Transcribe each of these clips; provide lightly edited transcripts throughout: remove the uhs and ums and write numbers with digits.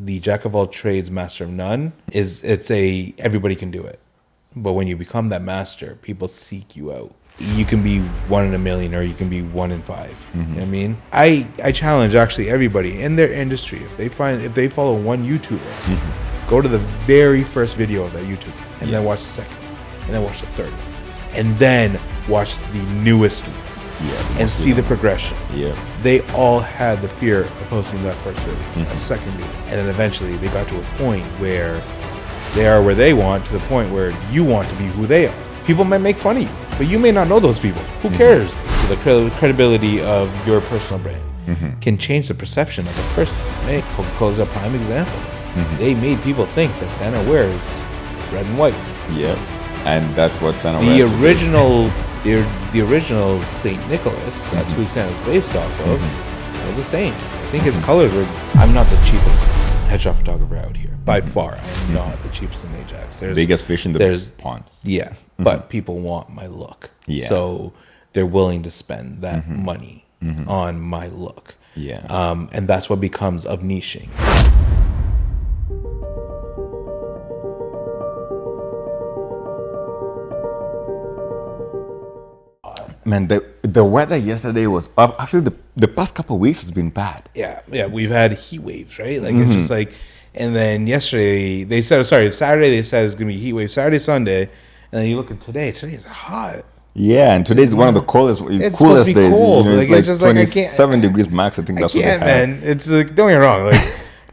the jack of all trades, master of none. Everybody can do it, but when you become that master, people seek you out. You can be 1 in a million, or you can be 1 in 5. You know what I mean? I challenge actually everybody in their industry, if they follow one YouTuber, go to the very first video of that YouTuber, and then watch the second, and then watch the third, and then watch the newest one. And see the progression. They all had the fear of posting that first video, that second video, and then eventually they got to a point where they are where they want, to the point where you want to be who they are. People might make fun of you, but you may not know those people. Who cares? So the credibility of your personal brand can change the perception of a person. Right? Coca-Cola's a prime example. They made people think that Santa wears red and white. And that's what Santa wears. The original Saint Nicholas, that's who Santa's based off of, was a saint. I think his colors were... I'm not the cheapest headshot photographer out here. By far, I'm not the cheapest in Ajax. There's biggest fish in the pond. But people want my look. So they're willing to spend that money on my look. And that's what becomes of niching. Man, the weather yesterday was... Actually, the past couple of weeks has been bad. Yeah, we've had heat waves, right? Like, it's just like... And then yesterday, Saturday, they said it's going to be heat wave. Saturday, Sunday. And then you look at today. Today is hot. Yeah, and today's one of the coolest days. Supposed to be cold. You know, it's like 27 degrees max. I think that's what they have. Man. It's like, don't get me wrong. Like,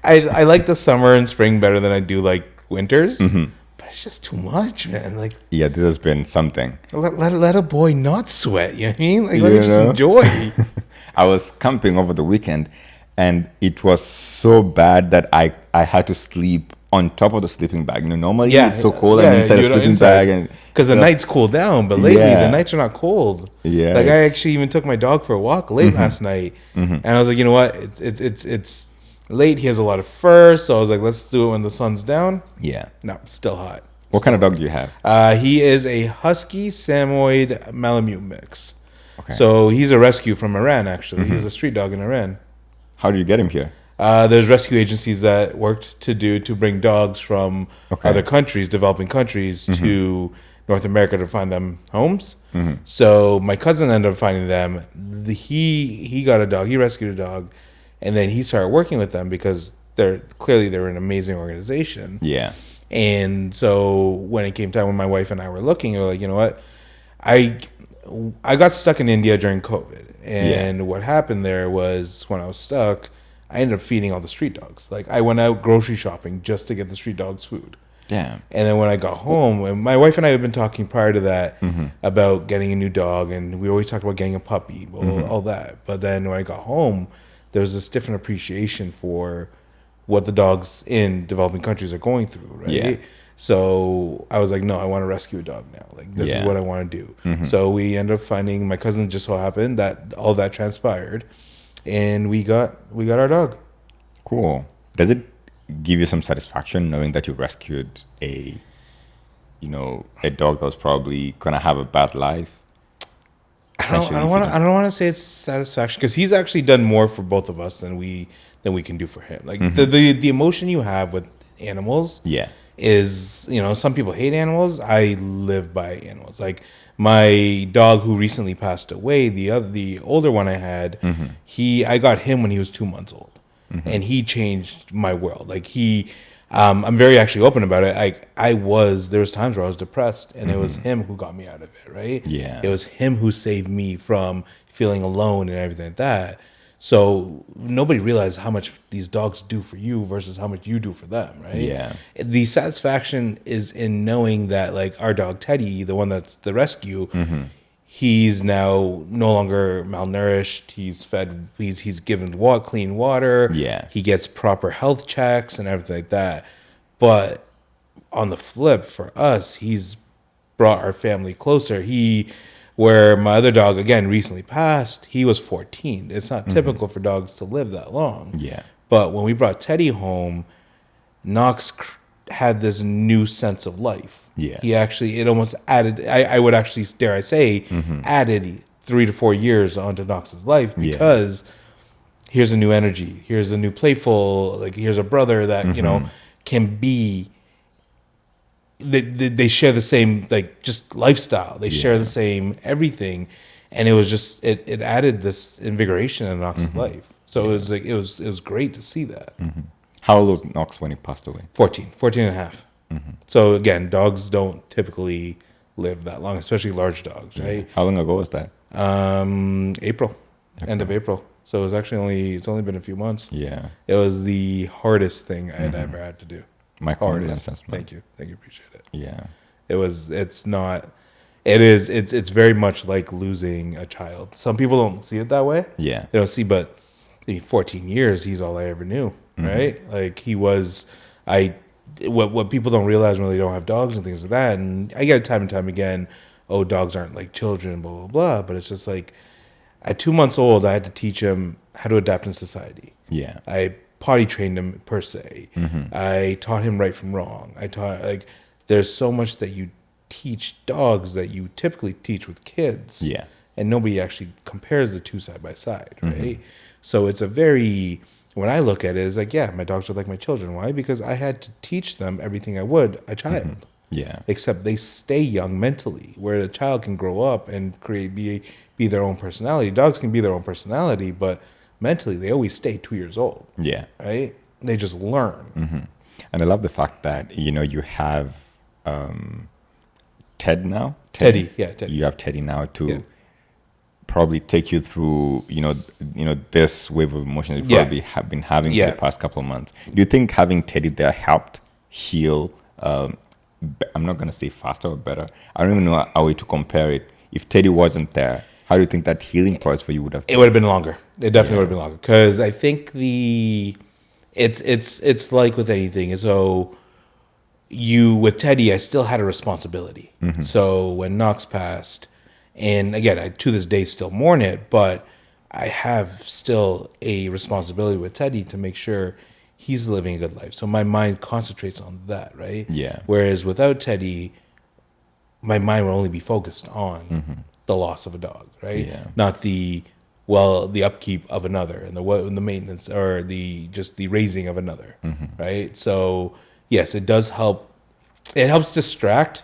I like the summer and spring better than I do like winters. But it's just too much, man. Like, yeah, this has been something. Let a boy not sweat. You know what I mean? Like, let me just enjoy. I was camping over the weekend, and it was so bad that I had to sleep on top of the sleeping bag. You know, normally it's so cold. I'm inside a sleeping bag, and because the nights cool down, but lately the nights are not cold. Like, I actually even took my dog for a walk late last night, and I was like, you know what? It's late. He has a lot of fur, so I was like, let's do it when the sun's down. No, it's still hot. What kind of dog do you have? He is a Husky Samoyed Malamute mix. So he's a rescue from Iran. Actually, he was a street dog in Iran. How did you get him here? There's rescue agencies that worked to bring dogs from other countries, developing countries, to North America to find them homes. So my cousin ended up finding them. He got a dog. He rescued a dog, and then he started working with them because they're an amazing organization. And so when it came time, when my wife and I were looking, we were like, you know what, I got stuck in India during COVID, and what happened there was, when I was stuck, I ended up feeding all the street dogs. Like, I went out grocery shopping just to get the street dogs food. Damn. And then when I got home, and my wife and I had been talking prior to that about getting a new dog, and we always talked about getting a puppy, all that. But then when I got home, there was this different appreciation for what the dogs in developing countries are going through, right? So I was like, no, I want to rescue a dog now. Like, this is what I want to do. So we ended up finding, my cousin, just so happened that all that transpired, and we got our dog. Cool. Does it give you some satisfaction knowing that you rescued a dog that was probably gonna have a bad life? I don't want to say it's satisfaction, because he's actually done more for both of us than we can do for him. Like, the emotion you have with animals is, some people hate animals. I live by animals. Like, my dog who recently passed away, the older one I had, I got him when he was 2 months old, and he changed my world. Like, I'm very actually open about it. There was times where I was depressed, and it was him who got me out of it, right? It was him who saved me from feeling alone and everything like that. So nobody realized how much these dogs do for you versus how much you do for them, right? The satisfaction is in knowing that, like, our dog Teddy, the one that's the rescue, he's now no longer malnourished. He's fed. He's given clean water. He gets proper health checks and everything like that. But on the flip, for us, he's brought our family closer. Where my other dog, again, recently passed, he was 14. It's not typical for dogs to live that long. But when we brought Teddy home, Knox had this new sense of life. He actually, it almost added, I would actually, dare I say, added 3 to 4 years onto Knox's life, because here's a new energy, here's a new playful, like here's a brother that can be. They share the same like just lifestyle. They share the same everything, and it was just it added this invigoration in Knox's life. So it was like it was great to see that. How old was Knox when he passed away? 14 and a half. So again, dogs don't typically live that long, especially large dogs, right? How long ago was that? April, end of April. So it was actually it's only been a few months. Yeah. It was the hardest thing I had ever had to do. My condolences. Thank you, appreciate it. Yeah. It's very much like losing a child. Some people don't see it that way. Yeah. They don't see, but 14 years, he's all I ever knew, right? Like he was, what people don't realize when they don't have dogs and things like that, and I get it time and time again, oh, dogs aren't like children, blah, blah, blah, but it's just like, at 2 months old, I had to teach him how to adapt in society. Yeah. I potty trained him per se. I taught him right from wrong. There's so much that you teach dogs that you typically teach with kids. Yeah. And nobody actually compares the two side by side, right? So it's when I look at it, it's like, yeah, my dogs are like my children. Why? Because I had to teach them everything I would a child. Yeah. Except they stay young mentally, where a child can grow up and be their own personality. Dogs can be their own personality, but mentally they always stay 2 years old. Yeah. Right? They just learn. And I love the fact that, you have Ted now. Teddy. Teddy. You have Teddy now to probably take you through, this wave of emotions you probably have been having for the past couple of months. Do you think having Teddy there helped heal? I'm not going to say faster or better. I don't even know a way to compare it. If Teddy wasn't there, how do you think that healing process for you would have been? It would have been longer. It definitely would have been longer. Because I think it's like with anything. So with Teddy, I still had a responsibility. So when Knox passed, and again, I to this day still mourn it, but I have still a responsibility with Teddy to make sure he's living a good life. So my mind concentrates on that, right? Yeah. Whereas without Teddy, my mind would only be focused on the loss of a dog, right? Yeah. Not the upkeep of another and the maintenance or the raising of another, right? So yes, it does help. It helps distract.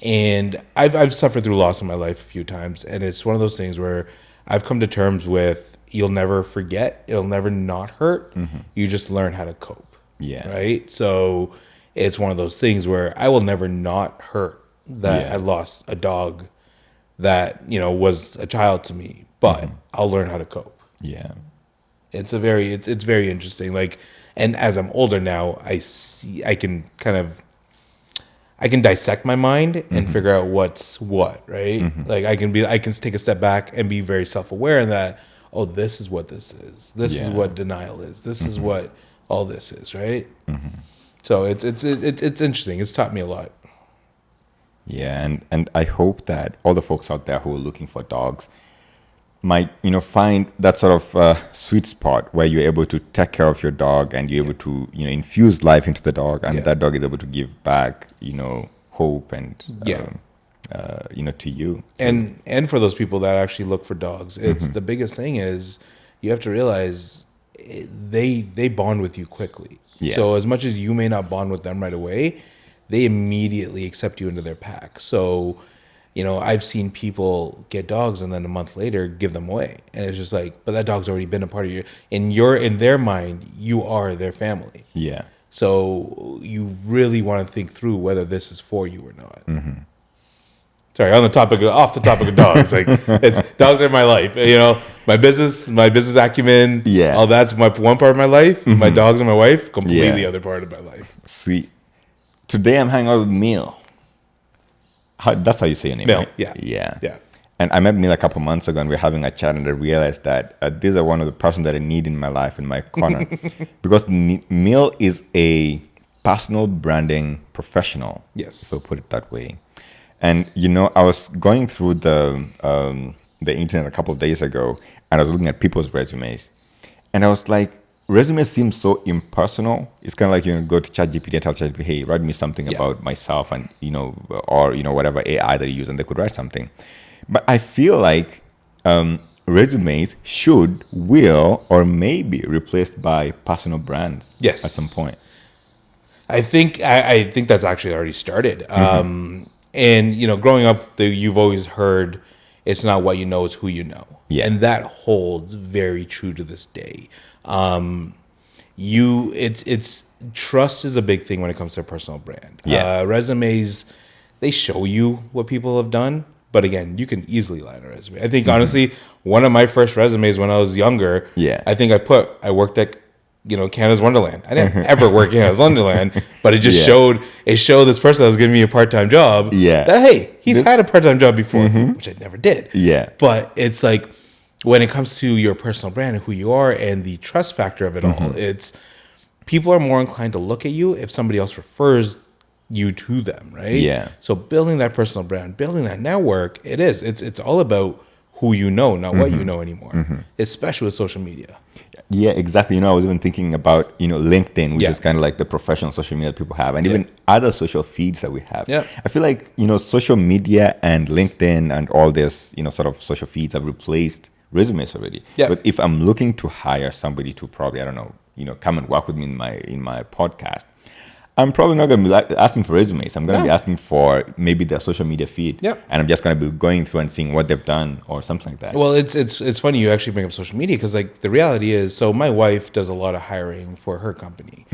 And I've suffered through loss in my life a few times, and it's one of those things where I've come to terms with you'll never forget, it'll never not hurt. You just learn how to cope. Yeah. Right? So it's one of those things where I will never not hurt that I lost a dog that, was a child to me, but I'll learn how to cope. Yeah. It's very interesting. Like, and as I'm older now, I can dissect my mind and figure out what's what, right? Like I can take a step back and be very self-aware that, oh, this is what this is. This is what denial is. This is what all this is, right? So it's interesting. It's taught me a lot. Yeah, and I hope that all the folks out there who are looking for dogs might, find that sort of sweet spot where you're able to take care of your dog and you're able to, infuse life into the dog, and that dog is able to give back, hope and, to you. And for those people that actually look for dogs, it's the biggest thing is you have to realize they bond with you quickly. Yeah. So as much as you may not bond with them right away, they immediately accept you into their pack. So, I've seen people get dogs and then a month later give them away. And it's just like, but that dog's already been a part of in their mind, you are their family. Yeah. So you really want to think through whether this is for you or not. Sorry, off the topic of dogs, like dogs are my life. My business acumen. Yeah. All that's one part of my life. My dogs and my wife, completely other part of my life. Sweet. Today I'm hanging out with Neil. That's how you say your name, Mel, right? Yeah. And I met Neil a couple months ago, and we were having a chat, and I realized that these are one of the persons that I need in my life, in my corner, because Neil is a personal branding professional. Yes. So put it that way. And I was going through the internet a couple of days ago, and I was looking at people's resumes, and I was like, resumes seem so impersonal. It's kind of like go to ChatGPT and tell ChatGPT, hey, write me something about myself, and or whatever AI that you use, and they could write something. But I feel like resumes will, or may be replaced by personal brands. Yes. At some point. I think that's actually already started. And growing up, you've always heard, it's not what you know, it's who you know. Yeah. And that holds very true to this day. It's trust is a big thing when it comes to a personal brand. Yeah. Resumes, they show you what people have done, but again, you can easily lie on a resume. I think honestly, one of my first resumes when I was younger, I think I worked at Canada's Wonderland. I didn't ever work in Canada's Wonderland, but it just showed this person that was giving me a part-time job. Yeah. That hey, he's had a part-time job before, which I never did. Yeah. But it's like when it comes to your personal brand and who you are and the trust factor of it all, it's people are more inclined to look at you if somebody else refers you to them, right? Yeah. So building that personal brand, building that network, it's all about who you know, not what you know anymore, especially with social media. Yeah, exactly. I was even thinking about, LinkedIn, which is kind of like the professional social media that people have, and even other social feeds that we have. Yeah. I feel like, social media and LinkedIn and all this, sort of social feeds have replaced resumes already. Yeah. But if I'm looking to hire somebody to probably, I don't know, come and work with me in my podcast, I'm probably not going to be asking for resumes. I'm going to be asking for maybe their social media feed. Yep. And I'm just going to be going through and seeing what they've done or something like that. Well, it's funny you actually bring up social media because like the reality is, so my wife does a lot of hiring for her company.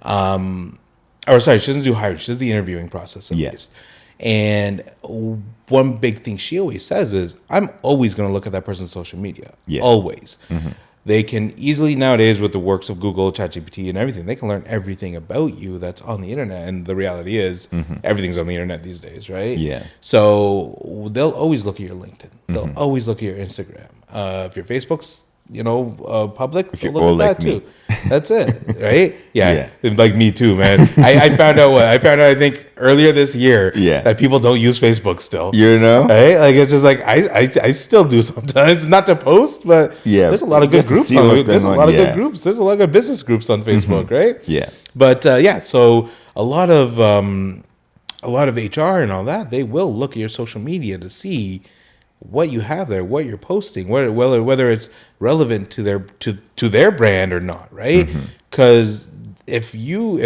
Or sorry, she doesn't do hiring. She does the interviewing process at least. And one big thing she always says is, I'm always going to look at that person's social media. Yeah. Always. They can easily nowadays with the works of Google, ChatGPT, and everything, they can learn everything about you that's on the internet. And the reality is, everything's on the internet these days, right? Yeah. So they'll always look at your LinkedIn. They'll always look at your Instagram. If your Facebook's public, if you're look old at that like me. too. That's it, right? Yeah, like me too, man. I found out I think earlier this year that people don't use Facebook still. Right? Like it's just like I still do sometimes, not to post, but there's a lot of good groups on. There's a lot of good groups. There's a lot of business groups on Facebook, right? Yeah. But so a lot of HR and all that, they will look at your social media to see what you have there, what you're posting, whether it's relevant to their brand or not, right? Because if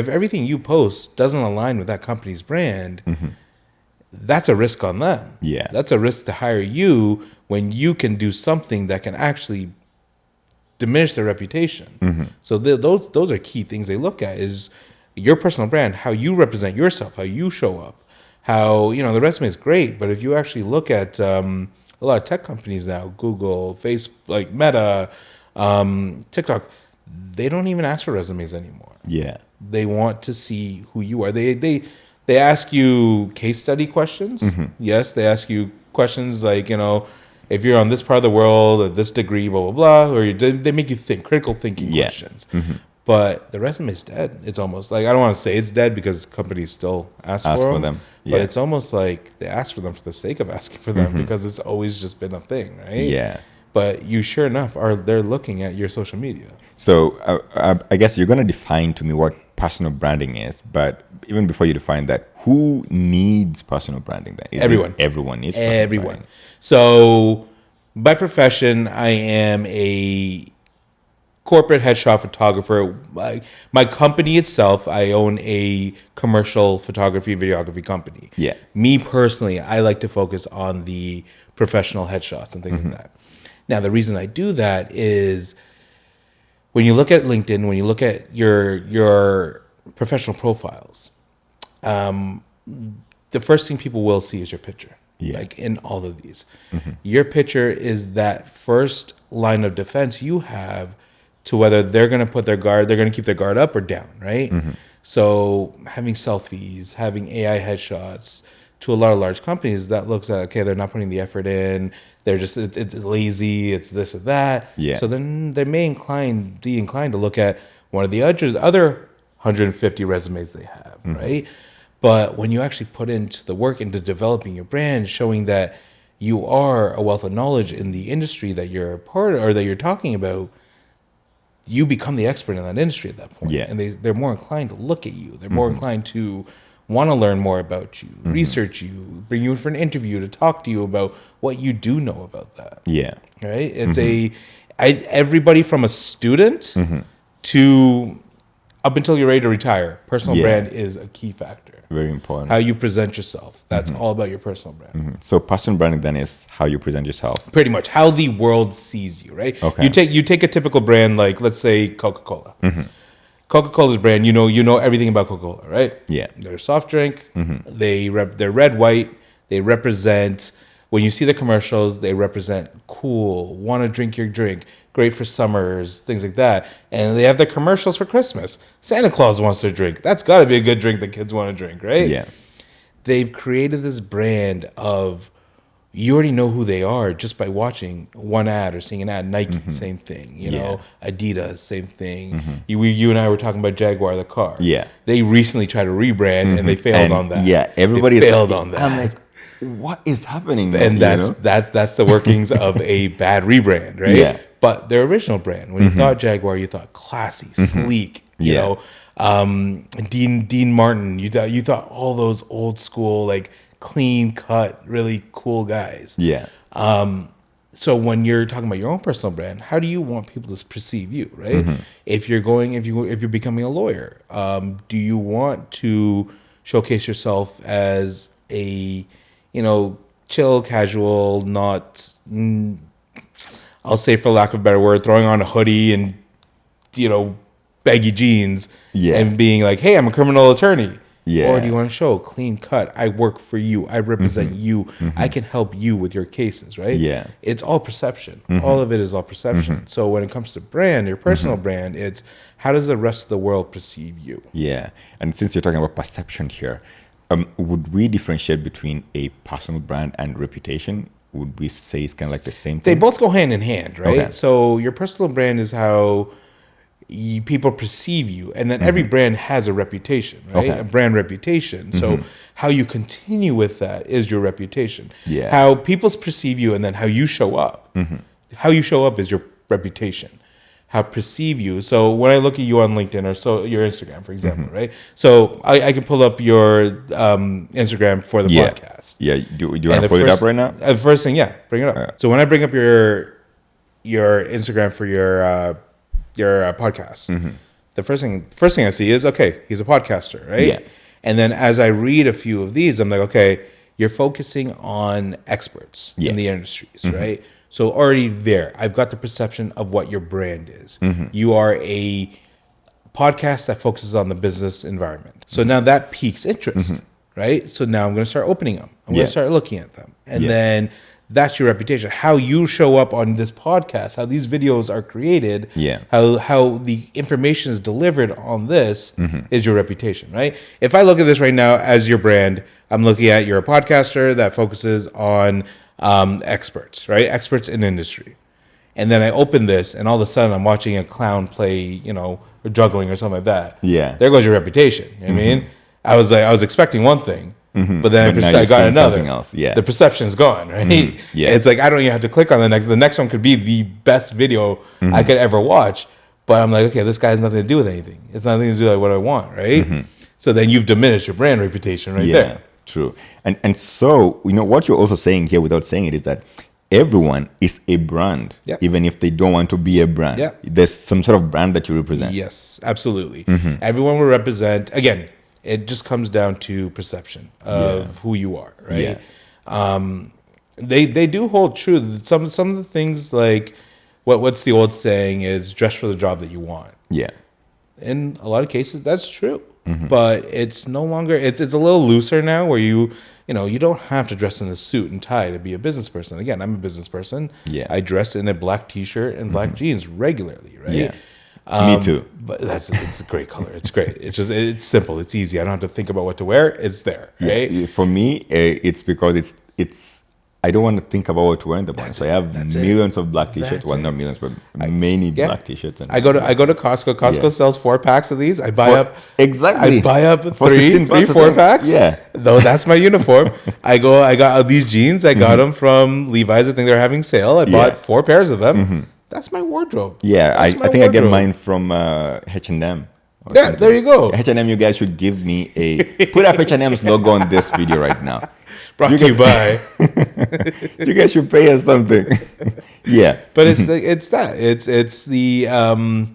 everything you post doesn't align with that company's brand, that's a risk on them. Yeah, that's a risk to hire you when you can do something that can actually diminish their reputation. So those are key things they look at: is your personal brand, how you represent yourself, how you show up, how the resume is great, but if you actually look at a lot of tech companies now, Google, Facebook, like Meta, TikTok, they don't even ask for resumes anymore. Yeah. They want to see who you are. They ask you case study questions. Yes, they ask you questions like, if you're on this part of the world at this degree, blah, blah, blah, or they make you think, critical thinking questions. But the resume is dead. It's almost like, I don't want to say it's dead because companies still ask for them. Yeah. But it's almost like they ask for them for the sake of asking for them because it's always just been a thing, right? Yeah. But you sure enough they're looking at your social media. So I guess you're going to define to me what personal branding is. But even before you define that, who needs personal branding then? Everyone. Everyone needs everyone. Branding. So by profession, I am a corporate headshot photographer. My company itself, I own a commercial photography, videography company. Yeah. Me personally, I like to focus on the professional headshots and things like that. Now, the reason I do that is when you look at LinkedIn, when you look at your professional profiles, the first thing people will see is your picture. Yeah. Like in all of these. Your picture is that first line of defense you have to whether they're going to keep their guard up or down, right? So having selfies, having AI headshots, to a lot of large companies, that looks at, okay, they're not putting the effort in, they're just, it's lazy, it's this or that. Yeah. So then they may be inclined to look at one of the other 150 resumes they have, right? But when you actually put into the work into developing your brand, showing that you are a wealth of knowledge in the industry that you're a part of or that you're talking about, you become the expert in that industry at that point. Yeah. And they're more inclined to look at you. They're more inclined to want to learn more about you, research you, bring you in for an interview to talk to you about what you do know about that. Yeah. Right? It's everybody from a student to up until you're ready to retire, personal brand is a key factor. Very important. How you present yourself. That's all about your personal brand. So personal branding then is how you present yourself. Pretty much. How the world sees you, right? Okay. You take a typical brand like, let's say, Coca-Cola. Coca-Cola's brand, you know everything about Coca-Cola, right? Yeah. They're a soft drink. They're red, white. They represent, when you see the commercials, they represent cool, want to drink your drink, great for summers, things like that. And they have the commercials for Christmas. Santa Claus wants their drink. That's got to be a good drink that kids want to drink, right? Yeah. They've created this brand of, you already know who they are just by watching one ad or seeing an ad. Nike, same thing. You know, Adidas, same thing. You and I were talking about Jaguar, the car. Yeah. They recently tried to rebrand and they failed on that. Yeah, everybody failed on that. I'm like, what is happening? And that's the workings of a bad rebrand, right? Yeah. But their original brand, when you thought Jaguar, you thought classy, sleek. You know, Dean Martin. You thought all those old school, like clean cut, really cool guys. Yeah. So when you're talking about your own personal brand, how do you want people to perceive you, right? If you're becoming a lawyer, do you want to showcase yourself as a, chill, casual, not, I'll say for lack of a better word, throwing on a hoodie and, baggy jeans and being like, hey, I'm a criminal attorney. Yeah. Or do you want to show clean cut? I work for you. I represent you. I can help you with your cases, right? Yeah. It's all perception. All of it is all perception. So when it comes to brand, your personal brand, it's how does the rest of the world perceive you? Yeah. And since you're talking about perception here, would we differentiate between a personal brand and reputation? Would we say it's kind of like the same thing? They both go hand in hand, right? Okay. So your personal brand is how people perceive you, and then every brand has a reputation, right? A brand reputation. So how you continue with that is your reputation. Yeah. How people perceive you, and then how you show up. How you show up is your reputation. How perceive you. So when I look at you on LinkedIn or so your Instagram, for example, right? So I can pull up your Instagram for the podcast. Yeah. Do you want to pull it up right now? First thing, bring it up. Right. So when I bring up your Instagram for your podcast, the first thing I see is, okay, he's a podcaster, right? Yeah. And then as I read a few of these, I'm like, okay, you're focusing on experts in the industries, right? So already there, I've got the perception of what your brand is. You are a podcast that focuses on the business environment. So now that piques interest, right? So now I'm going to start opening them. I'm going to start looking at them. And then that's your reputation. How you show up on this podcast, how these videos are created, how the information is delivered on this is your reputation, right? If I look at this right now as your brand, I'm looking at you're a podcaster that focuses on experts, right? Experts in industry. And then I open this and all of a sudden I'm watching a clown play, or juggling or something like that. Yeah. There goes your reputation. You know what I mean? I was expecting one thing. But then I got another. Else. Yeah. The perception is gone, right? Yeah. It's like I don't even have to click on the next. The next one could be the best video I could ever watch, but I'm like, okay, this guy has nothing to do with anything. It's nothing to do with what I want, right? So then you've diminished your brand reputation right there. True. And so what you're also saying here, without saying it, is that everyone is a brand, even if they don't want to be a brand. There's some sort of brand that you represent. Yes, absolutely. Everyone will represent. Again, it just comes down to perception of who you are, right? They do hold true. Some of the things, like what's the old saying is dress for the job that you want. Yeah. In a lot of cases, that's true. But it's no longer. It's a little looser now, where you don't have to dress in a suit and tie to be a business person. Again, I'm a business person. Yeah. I dress in a black T-shirt and black jeans regularly, right? Yeah. Me too. But it's a great color. It's great. It's simple. It's easy. I don't have to think about what to wear. It's there, right? Yeah. For me, it's because it's. I don't want to think about what to wear in the morning. So I have millions of black T-shirts. Well, not millions, but many black T-shirts. I go to Costco. Costco sells 4 packs of these. I buy up exactly. I buy up for 3, 4 packs. Yeah. Though that's my uniform. I got these jeans. I got them from Levi's. I think they're having sale. I bought 4 pairs of them. That's my wardrobe. Yeah, I think I get mine from H&M. Yeah, there you go. H&M, you guys should give me put up H&M's logo on this video right now. Brought to you by. You guys should pay us something. Yeah. But it's the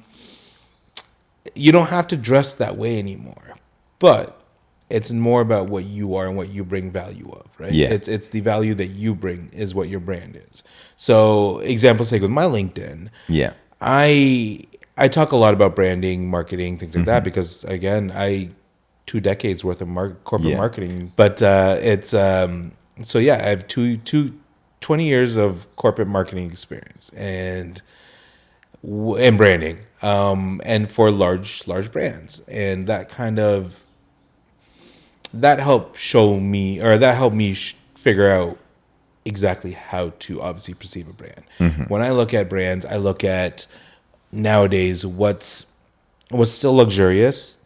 you don't have to dress that way anymore. But it's more about what you are and what you bring value of, right? Yeah. It's the value that you bring is what your brand is. So, example sake with my LinkedIn, yeah, I talk a lot about branding, marketing, things like that because again, 2 decades worth of corporate marketing. But it's so yeah, I have 20 years of corporate marketing experience and branding, and for large brands, and that helped me figure out exactly how to obviously perceive a brand. When I look at brands, I look at nowadays what's still luxurious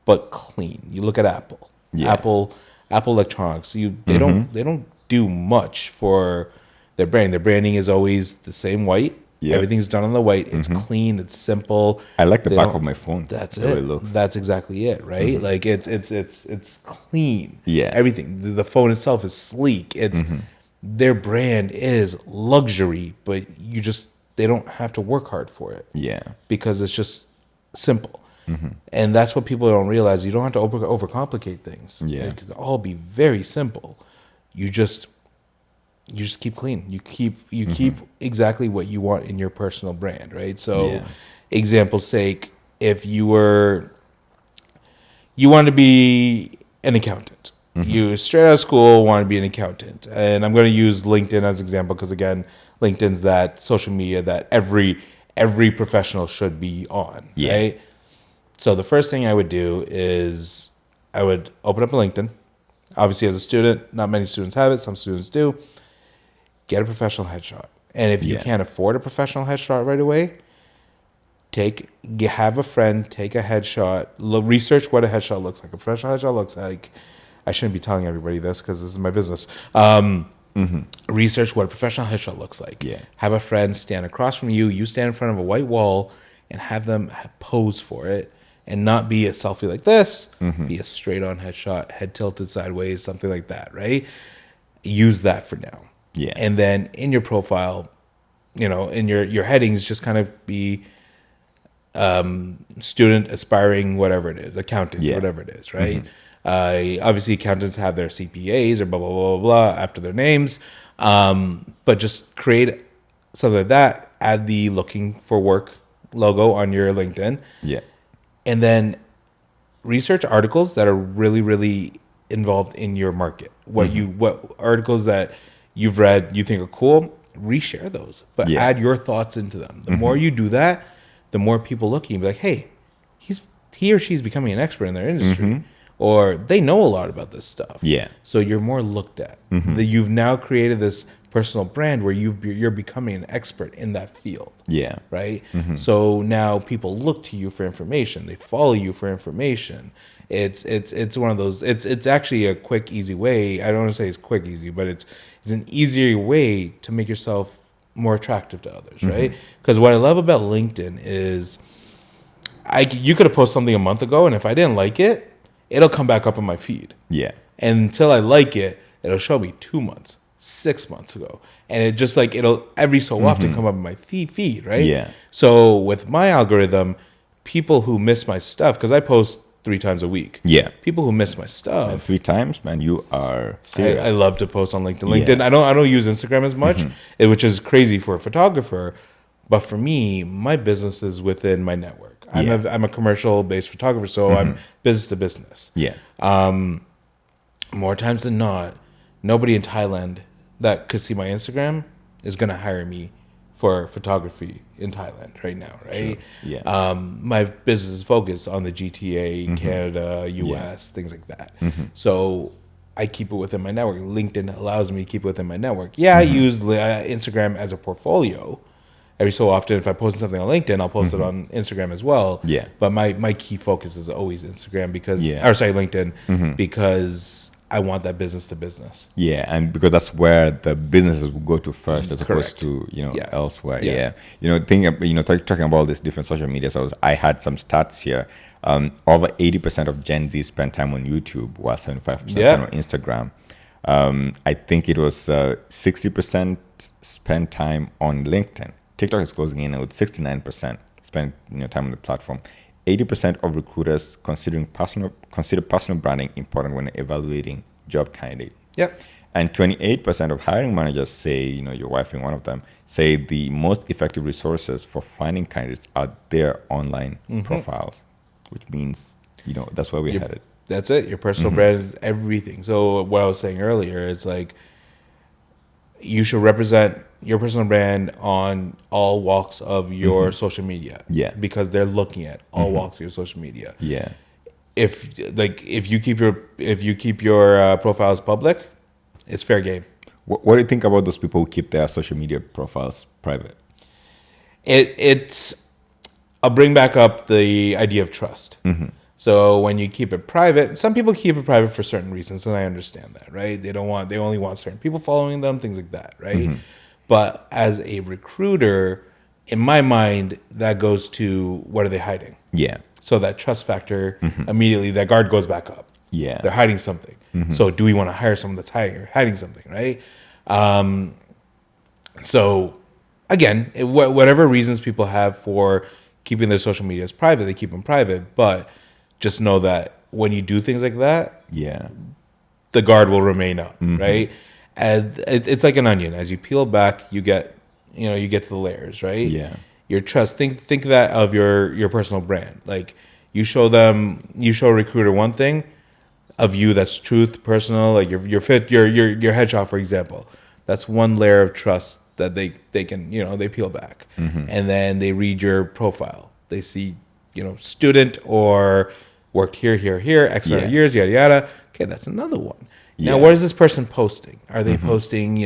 but clean. You look at Apple. Apple Electronics. They don't do much for their branding. Their branding is always the same white. Yep. Everything's done on the white. It's clean. It's simple. I like the back of my phone. That's it. That's exactly it, right? Like it's clean. Yeah. Everything. The phone itself is sleek. It's their brand is luxury, but they don't have to work hard for it. Yeah. Because it's just simple. And that's what people don't realize. You don't have to overcomplicate things. Yeah. It can all be very simple. You just keep clean. You keep exactly what you want in your personal brand, right? So, example's sake, if you want to be an accountant, you straight out of school want to be an accountant, and I'm going to use LinkedIn as an example because again, LinkedIn's that social media that every professional should be on, right? So the first thing I would do is I would open up a LinkedIn. Obviously, as a student, not many students have it. Some students do. Get a professional headshot. And if you can't afford a professional headshot right away, have a friend take a headshot. Research what a headshot looks like. A professional headshot looks like. I shouldn't be telling everybody this because this is my business. Research what a professional headshot looks like. Yeah. Have a friend stand across from you. You stand in front of a white wall and have them pose for it. And not be a selfie like this, be a straight-on headshot, head tilted sideways, something like that, right? Use that for now. Yeah. And then in your profile, in your headings, just kind of be student, aspiring, whatever it is, accountant, whatever it is, right? Obviously, accountants have their CPAs or blah, blah, blah, blah, blah after their names. But just create something like that. Add the looking for work logo on your LinkedIn. Yeah. And then research articles that are really, really involved in your market. What articles that you've read you think are cool, reshare those, but add your thoughts into them. The more you do that, the more people look at you and be like, hey, he or she's becoming an expert in their industry. Or they know a lot about this stuff. Yeah. So you're more looked at. That you've now created this personal brand where you're becoming an expert in that field. Yeah. Right? So now people look to you for information. They follow you for information. It's one of those it's actually a quick, easy way. I don't want to say it's quick, easy, but it's an easier way to make yourself more attractive to others, right? Because what I love about LinkedIn is you could have posted something a month ago, and if I didn't like it, it'll come back up on my feed. Yeah. And until I like it, it'll show me 2 months, 6 months ago. And it just it'll every so often come up on my feed, right? Yeah. So with my algorithm, people who miss my stuff, because I post 3 times a week. Yeah. People who miss my stuff. Man, 3 times, man, you are serious. I love to post on LinkedIn. LinkedIn, I don't use Instagram as much, which is crazy for a photographer. But for me, my business is within my network. I'm a commercial-based photographer, so I'm business to business. Yeah. More times than not, nobody in Thailand that could see my Instagram is going to hire me for photography in Thailand right now, right? Sure. Yeah. My business is focused on the GTA, Canada, US, things like that. So I keep it within my network. LinkedIn allows me to keep it within my network. Yeah, I use Instagram as a portfolio. Every so often, if I post something on LinkedIn, I'll post it on Instagram as well. Yeah. But my key focus is always Instagram LinkedIn, because I want that business to business. Yeah, and because that's where the businesses will go to first, as opposed to elsewhere. Yeah, talking about all these different social media. So I had some stats here. Over 80% of Gen Z spend time on YouTube, while 75% on Instagram. I think it was 60% spend time on LinkedIn. TikTok is closing in with 69% spend time on the platform. 80% of recruiters consider personal branding important when evaluating job candidate. Yep. And 28% of hiring managers say, your wife being one of them, say the most effective resources for finding candidates are their online profiles, which means, that's where we're headed. That's it. Your personal brand is everything. So what I was saying earlier, it's like you should represent your personal brand on all walks of your social media. Yeah. Because they're looking at all walks of your social media. Yeah. If you keep your profiles public, it's fair game. What do you think about those people who keep their social media profiles private? I'll bring back up the idea of trust. So when you keep it private, some people keep it private for certain reasons, and I understand that, right? They only want certain people following them, things like that, right? But as a recruiter, in my mind, that goes to what are they hiding? Yeah. So that trust factor, immediately, that guard goes back up. Yeah. They're hiding something. So do we want to hire someone that's hiding something, right? So again, whatever reasons people have for keeping their social medias private, they keep them private. But just know that when you do things like that, the guard will remain up, right? And it's like an onion. As you peel back, you get to the layers, right? Yeah. Your trust. Think that of your personal brand. Like you show a recruiter one thing of you that's truth, personal, like your fit, your headshot, for example. That's one layer of trust that they can, they peel back. And then they read your profile. They see, student or worked here, X amount of years, yada, yada. Okay, that's another one. Now, what is this person posting? Are they posting,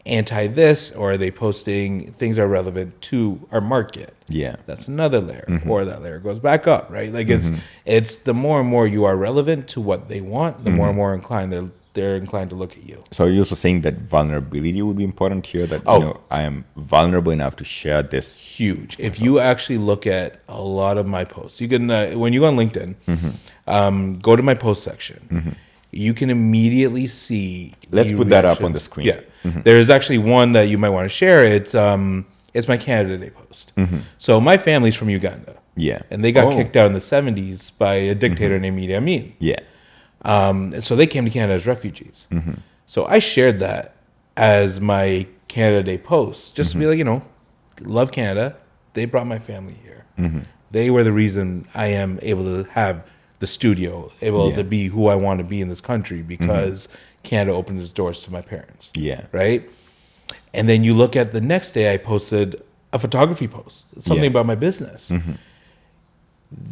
anti this, or are they posting things that are relevant to our market? Yeah. That's another layer. Or that layer goes back up, right? Like it's the more and more you are relevant to what they want, the more and more inclined they're inclined to look at you. So you're also saying that vulnerability would be important here, that I am vulnerable enough to share this. Huge. If you actually look at a lot of my posts, you can when you go on LinkedIn, go to my post section. You can immediately see. Let's put that up on the screen. Yeah, there's actually one that you might want to share. It's my Canada Day post. So my family's from Uganda. Yeah, and they got kicked out in the 70s by a dictator named Idi Amin. Yeah. And so they came to Canada as refugees. So I shared that as my Canada Day post, just to be like, love Canada. They brought my family here. They were the reason I am able to have the studio, able to be who I want to be in this country, because Canada opened its doors to my parents. Yeah. Right? And then you look at the next day, I posted a photography post, something about my business.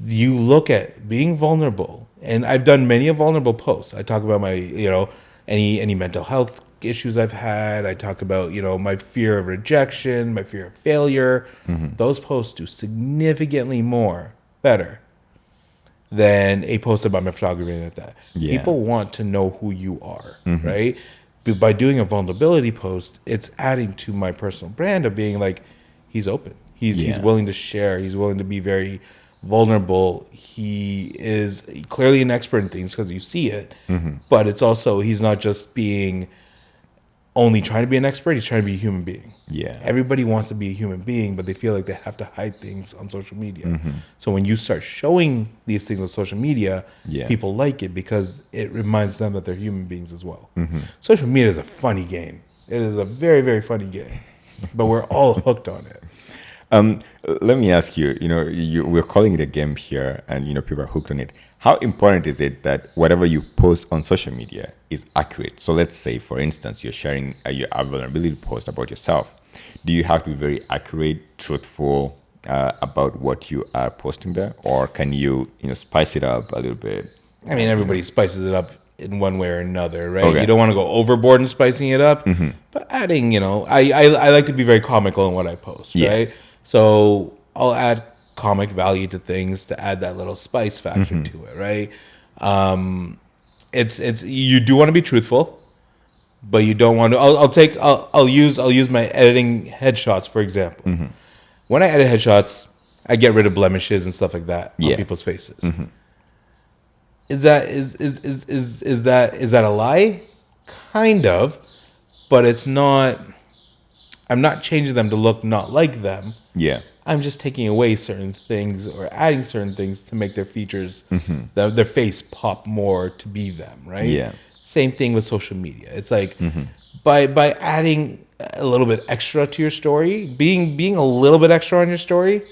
You look at being vulnerable, and I've done many vulnerable posts. I talk about my, any mental health issues I've had. I talk about, my fear of rejection, my fear of failure. Those posts do significantly better than a post about my photography like that. Yeah. People want to know who you are, right? But by doing a vulnerability post, it's adding to my personal brand of being like, he's open. He's willing to share. He's willing to be very vulnerable. He is clearly an expert in things because you see it, but it's also, he's not just being only trying to be an expert, he's trying to be a human being. Yeah. Everybody wants to be a human being, but they feel like they have to hide things on social media. So when you start showing these things on social media, people like it because it reminds them that they're human beings as well. Social media is a funny game. It is a very, very funny game, but we're all hooked on it. Let me ask you, we're calling it a game here, and, people are hooked on it. How important is it that whatever you post on social media is accurate? So let's say, for instance, you're sharing a vulnerability post about yourself. Do you have to be very accurate, truthful about what you are posting there? Or can you, spice it up a little bit? I mean, everybody spices it up in one way or another, right? Okay. You don't want to go overboard in spicing it up, but adding, I like to be very comical in what I post, right? So I'll add comic value to things to add that little spice factor to it, right? it's you do want to be truthful, but you don't want to. I'll use my editing headshots for example. Mm-hmm. When I edit headshots, I get rid of blemishes and stuff like that on people's faces. Mm-hmm. Is that a lie? Kind of, but it's not. I'm not changing them to look not like them. Yeah. I'm just taking away certain things or adding certain things to make their features, their face pop more to be them, right? Yeah. Same thing with social media. It's like by adding a little bit extra to your story, being a little bit extra on your story,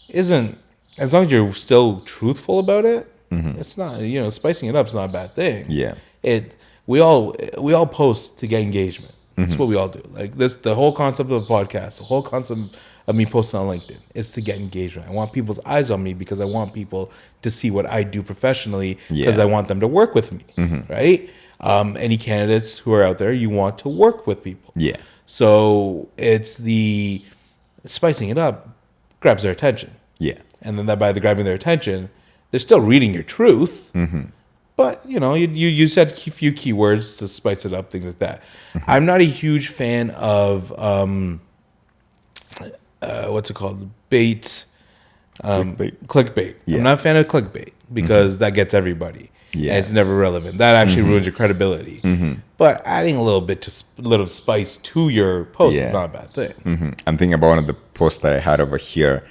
isn't, as long as you're still truthful about it. It's not, spicing it up is not a bad thing. Yeah. We all post to get engagement. That's what we all do. Like the whole concept of the podcast, the whole concept of me posting on LinkedIn is to get engagement. I want people's eyes on me because I want people to see what I do professionally because I want them to work with me, right? Any candidates who are out there, you want to work with people. Yeah. So it's the spicing it up grabs their attention. Yeah. And then by grabbing their attention, they're still reading your truth. But, you said a few keywords to spice it up, things like that. I'm not a huge fan of, what's it called? Clickbait. Yeah. I'm not a fan of clickbait because that gets everybody. Yeah. And it's never relevant. That actually ruins your credibility. But adding a little spice to your post is not a bad thing. I'm thinking about one of the posts that I had over here.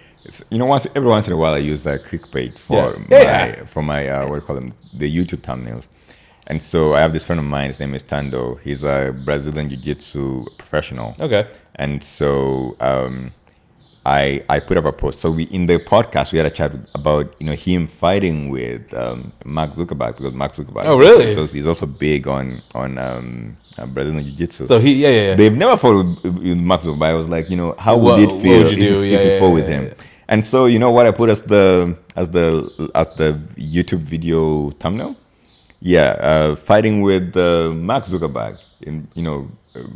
Every once in a while I use clickbait for my what do you call them, the YouTube thumbnails. And so I have this friend of mine, his name is Tando. He's a Brazilian jiu-jitsu professional. Okay. And so I put up a post. So in the podcast we had a chat about him fighting with Mark Zuckerberg, because Mark Zuckerberg. Oh really? So he's also big on Brazilian jiu-jitsu. So they've never fought with Mark Zuckerberg. I was like, how would it feel if you fought with him? And so what I put as the YouTube video thumbnail? Yeah, fighting with Mark Zuckerberg in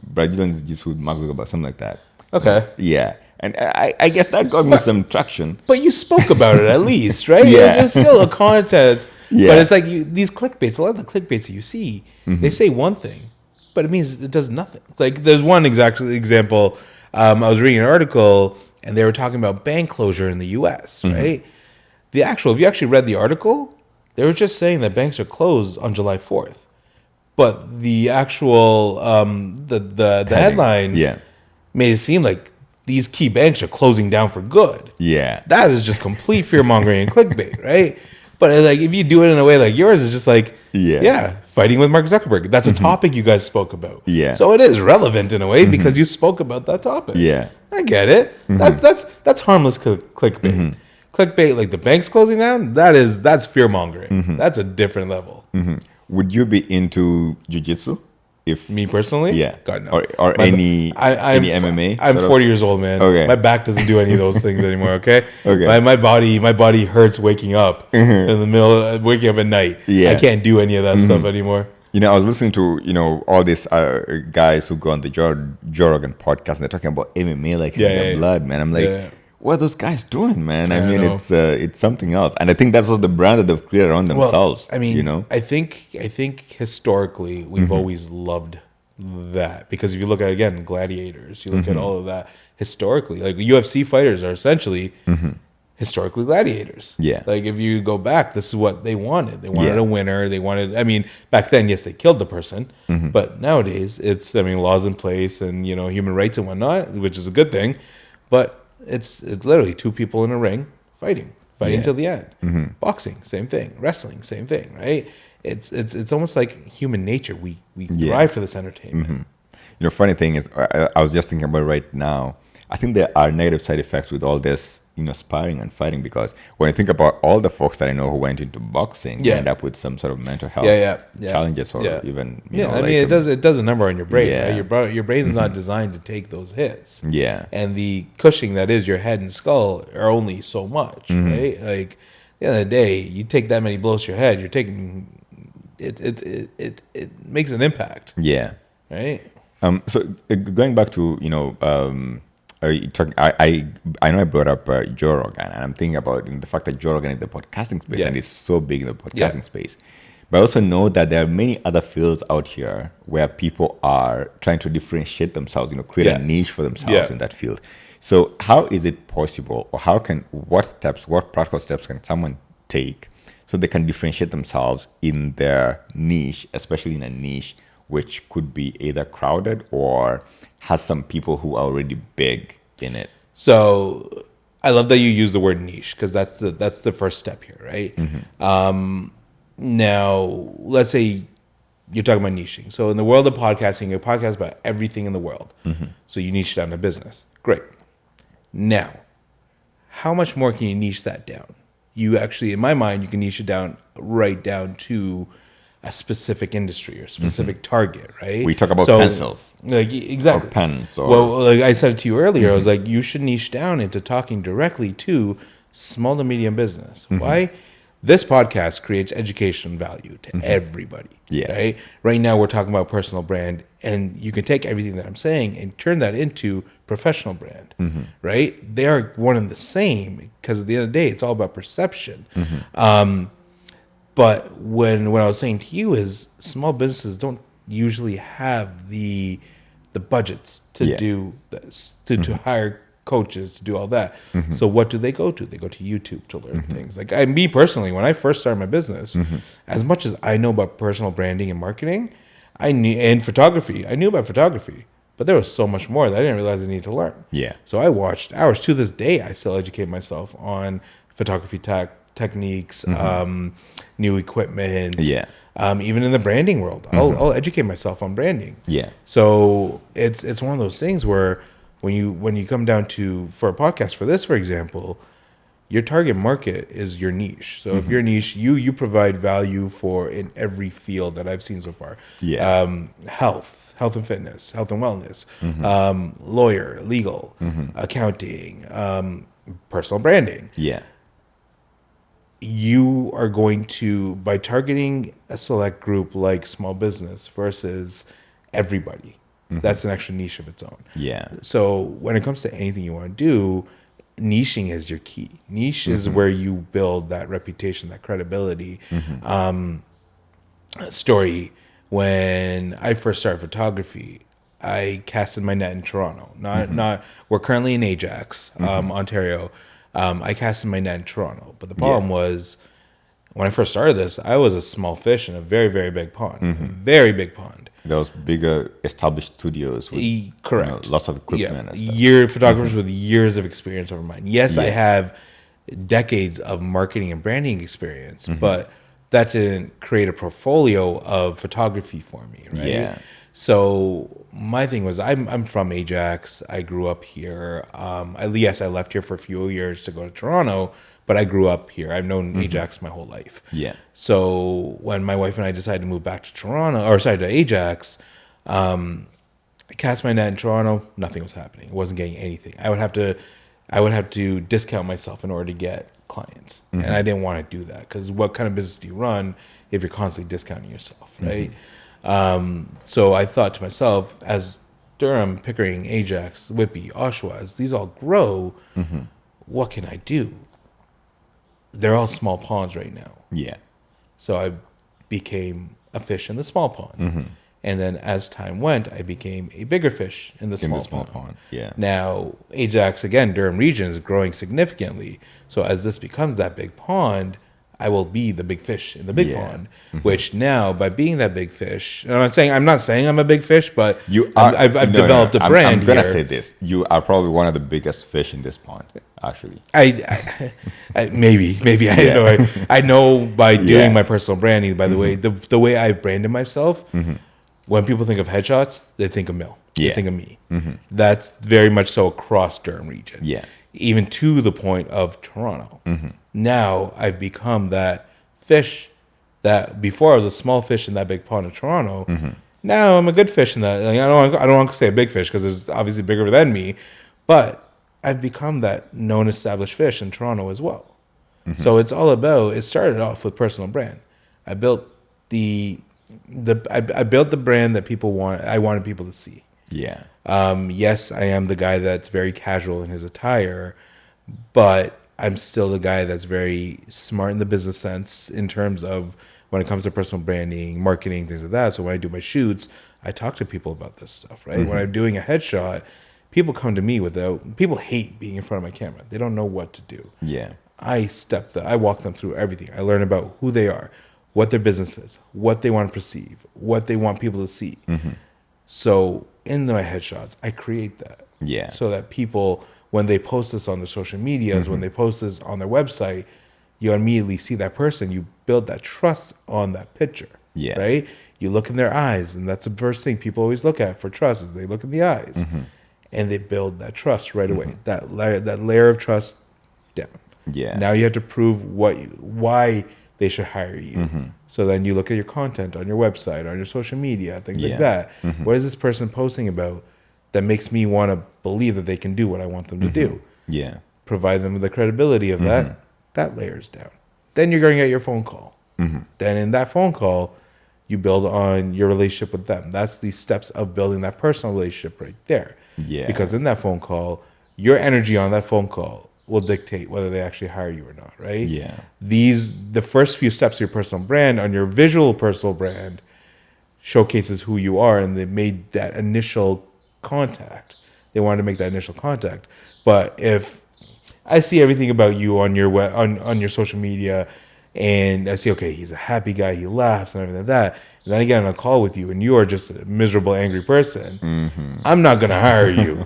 Brazilian jiu-jitsu with Mark Zuckerberg, something like that. Okay. Yeah. And I guess that got me some traction. But you spoke about it at least, right? Yeah. It's still a content. Yeah. But it's like these clickbaits, a lot of the clickbaits that you see, they say one thing, but it means it does nothing. Like there's one example. I was reading an article and they were talking about bank closure in the U.S., right? If you actually read the article, they were just saying that banks are closed on July 4th. But the actual, the headline made it seem like these key banks are closing down for good. Yeah. That is just complete fear-mongering and clickbait, right? But if you do it in a way like yours, it's just fighting with Mark Zuckerberg. That's a topic you guys spoke about. Yeah. So it is relevant in a way because you spoke about that topic. Yeah. I get it. That's harmless clickbait. Clickbait, like the bank's closing down, that's fear-mongering. That's a different level. Would you be into jiu-jitsu? If me personally, yeah, God no, or any MMA. I'm 40 years old, man. Okay, my back doesn't do any of those things anymore. Okay, my body hurts waking up in the middle, waking up at night. Yeah, I can't do any of that stuff anymore. I was listening to all these guys who go on the Joe Rogan podcast and they're talking about MMA like in their blood, man. I'm like, what are those guys doing, man? I mean, it's something else, and I think that's what the brand that they've created around themselves. I mean, I think historically we've always loved that because if you look at again gladiators, you look at all of that historically, like UFC fighters are essentially historically gladiators. Yeah, like if you go back, this is what they wanted. They wanted a winner. They wanted. I mean, back then, yes, they killed the person, but nowadays it's laws in place and human rights and whatnot, which is a good thing, but it's literally two people in a ring fighting till the end. Boxing, same thing. Wrestling, same thing. Right? It's almost like human nature. We thrive for this entertainment. Funny thing is, I was just thinking about it right now. I think there are negative side effects with all this, sparring and fighting, because when I think about all the folks that I know who went into boxing, they end up with some sort of mental health challenges, or even I mean, it does a number on your brain. Right? Your brain is not designed to take those hits. Yeah, and the cushioning that is your head and skull are only so much. Right? Like at the end of the day, you take that many blows to your head, you're taking it makes an impact. Yeah. Right. So going back to I know I brought up Joe Rogan, and I'm thinking about the fact that Joe Rogan is the podcasting space and is so big in the podcasting space. But I also know that there are many other fields out here where people are trying to differentiate themselves, create a niche for themselves in that field. So how is it possible, or what practical steps can someone take so they can differentiate themselves in their niche, especially in a niche which could be either crowded or has some people who are already big in it? So I love that you use the word niche, because that's the first step here, right? Now, let's say you're talking about niching. So in the world of podcasting, you podcast about everything in the world. So you niche down to business. Great. Now, how much more can you niche that down? You actually, in my mind, you can niche it down right down to a specific industry or specific target, right? We talk about pencils. Like, exactly. Or pens. Well, like I said it to you earlier, I was like, you should niche down into talking directly to small to medium business. Why? This podcast creates education value to everybody. Right? Right now, we're talking about personal brand, and you can take everything that I'm saying and turn that into professional brand. Right? They are one and the same, because at the end of the day, it's all about perception. But when I was saying to you is, small businesses don't usually have the budgets to do this, to hire coaches, to do all that. So what do? They go to YouTube to learn things. Like me personally, when I first started my business, as much as I know about personal branding and marketing, and photography, I knew about photography, but there was so much more that I didn't realize I needed to learn. So I watched hours. To this day, I still educate myself on photography techniques, new equipment. Even in the branding world, I'll educate myself on branding. So it's one of those things where when you come down to, for a podcast, for this, for example, your target market is your niche. So if your niche, you provide value for in every field that I've seen so far. Health and fitness, health and wellness, lawyer, legal, accounting, personal branding. You are going to, by targeting a select group like small business versus everybody, that's an extra niche of its own. So when it comes to anything you want to do, niching is your key. Niche is where you build that reputation, that credibility. Story, when I first started photography, I casted my net in Toronto. We're currently in Ajax, Ontario. I casted my net in Toronto, but the problem was, when I first started this, I was a small fish in a very, very big pond. Very big pond. Those bigger established studios with correct, lots of equipment. And stuff. Photographers with years of experience over mine. Yes, I have decades of marketing and branding experience, but that didn't create a portfolio of photography for me, right? So my thing was, I'm from Ajax. I grew up here. I left here for a few years to go to Toronto, but I grew up here. I've known Ajax my whole life. So when my wife and I decided to move back to Ajax, I cast my net in Toronto. Nothing was happening. I wasn't getting anything. I would have to discount myself in order to get clients, and I didn't want to do that, because what kind of business do you run if you're constantly discounting yourself, right? So I thought to myself, as Durham, Pickering, Ajax, Whitby, Oshawa, as these all grow, what can I do? They're all small ponds right now. So I became a fish in the small pond. And then as time went, I became a bigger fish in the small pond. Now, Ajax, again, Durham region is growing significantly. So as this becomes that big pond, I will be the big fish in the big pond, which now, by being that big fish, and I'm not saying I'm a big fish, but I've developed a brand. I'm gonna say this: you are probably one of the biggest fish in this pond. Actually, I maybe I know by doing my personal branding. By the way, the way I've branded myself, when people think of headshots, they think of Mill. They think of me. That's very much so across Durham region. Even to the point of Toronto. Now I've become that fish that before I was a small fish in that big pond of Toronto. Now I'm a good fish in that. Like, I don't want to say a big fish, because it's obviously bigger than me, but I've become that known established fish in Toronto as well. So it's all about. It started off with personal brand. I built I built the brand that people want. I wanted people to see. Yes, I am the guy that's very casual in his attire, but I'm still the guy that's very smart in the business sense in terms of when it comes to personal branding, marketing, things like that. So when I do my shoots, I talk to people about this stuff, right? When I'm doing a headshot, people come to me people hate being in front of my camera. They don't know what to do. Yeah. I walk them through everything. I learn about who they are, what their business is, what they want to perceive, what they want people to see. So in my headshots, I create that. Yeah. So that people, when they post this on their social medias, when they post this on their website, you immediately see that person. You build that trust on that picture. Yeah. Right? You look in their eyes, and that's the first thing people always look at for trust is they look in the eyes. And they build that trust right away. That layer of trust down. Yeah. Now you have to prove why they should hire you. So then you look at your content on your website, on your social media, things like that. What is this person posting about that makes me want to believe that they can do what I want them to do? Yeah. Provide them with the credibility of that. That layers down. Then you're going to get your phone call. Then in that phone call, you build on your relationship with them. That's the steps of building that personal relationship right there. Yeah. Because in that phone call, your energy on that phone call will dictate whether they actually hire you or not, right? Yeah. The first few steps of your personal brand, on your visual personal brand, showcases who you are, and they made that initial contact. They wanted to make that initial contact. But if I see everything about you on your on your social media, and I see, okay, he's a happy guy, he laughs and everything like that, and then I get on a call with you and you are just a miserable, angry person, I'm not going to hire you.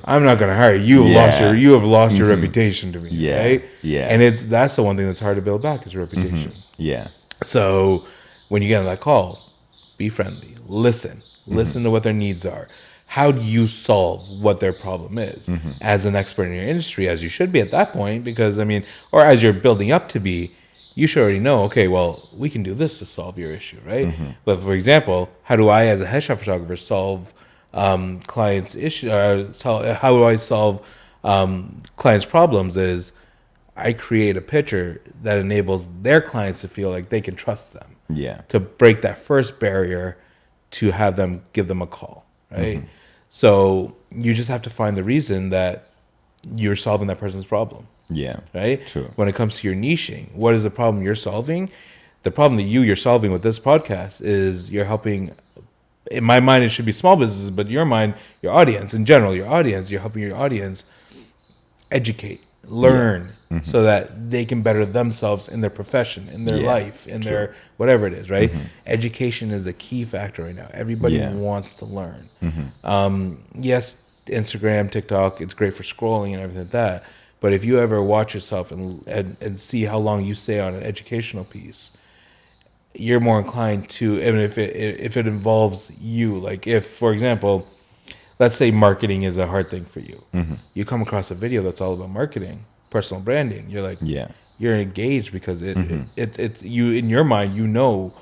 I'm not going to hire you. You have lost your reputation to me, right? Yeah. And that's the one thing that's hard to build back is reputation. Yeah. So when you get on that call, be friendly. Listen to what their needs are. How do you solve what their problem is as an expert in your industry, as you should be at that point? Because, or as you're building up to be, you should already know, okay, well, we can do this to solve your issue, right? But for example, how do I, as a headshot photographer, solve clients' issue? How do I solve clients' problems? Is I create a picture that enables their clients to feel like they can trust them. Yeah. To break that first barrier, to have them give them a call, right? So you just have to find the reason that you're solving that person's problem. Yeah. Right? True. When it comes to your niching, what is the problem you're solving? The problem that you're solving with this podcast is you're helping, in my mind, it should be small businesses, but in your mind, your audience, in general, you're helping your audience educate, learn, so that they can better themselves in their profession, in their life, in their whatever it is, right? Education is a key factor right now. Everybody wants to learn. Yes, Instagram, TikTok, it's great for scrolling and everything like that. But if you ever watch yourself and see how long you stay on an educational piece, you're more inclined to, even if it involves you. Like if, for example, let's say marketing is a hard thing for you. You come across a video that's all about marketing, personal branding. You're like, you're engaged because it's you in your mind. You know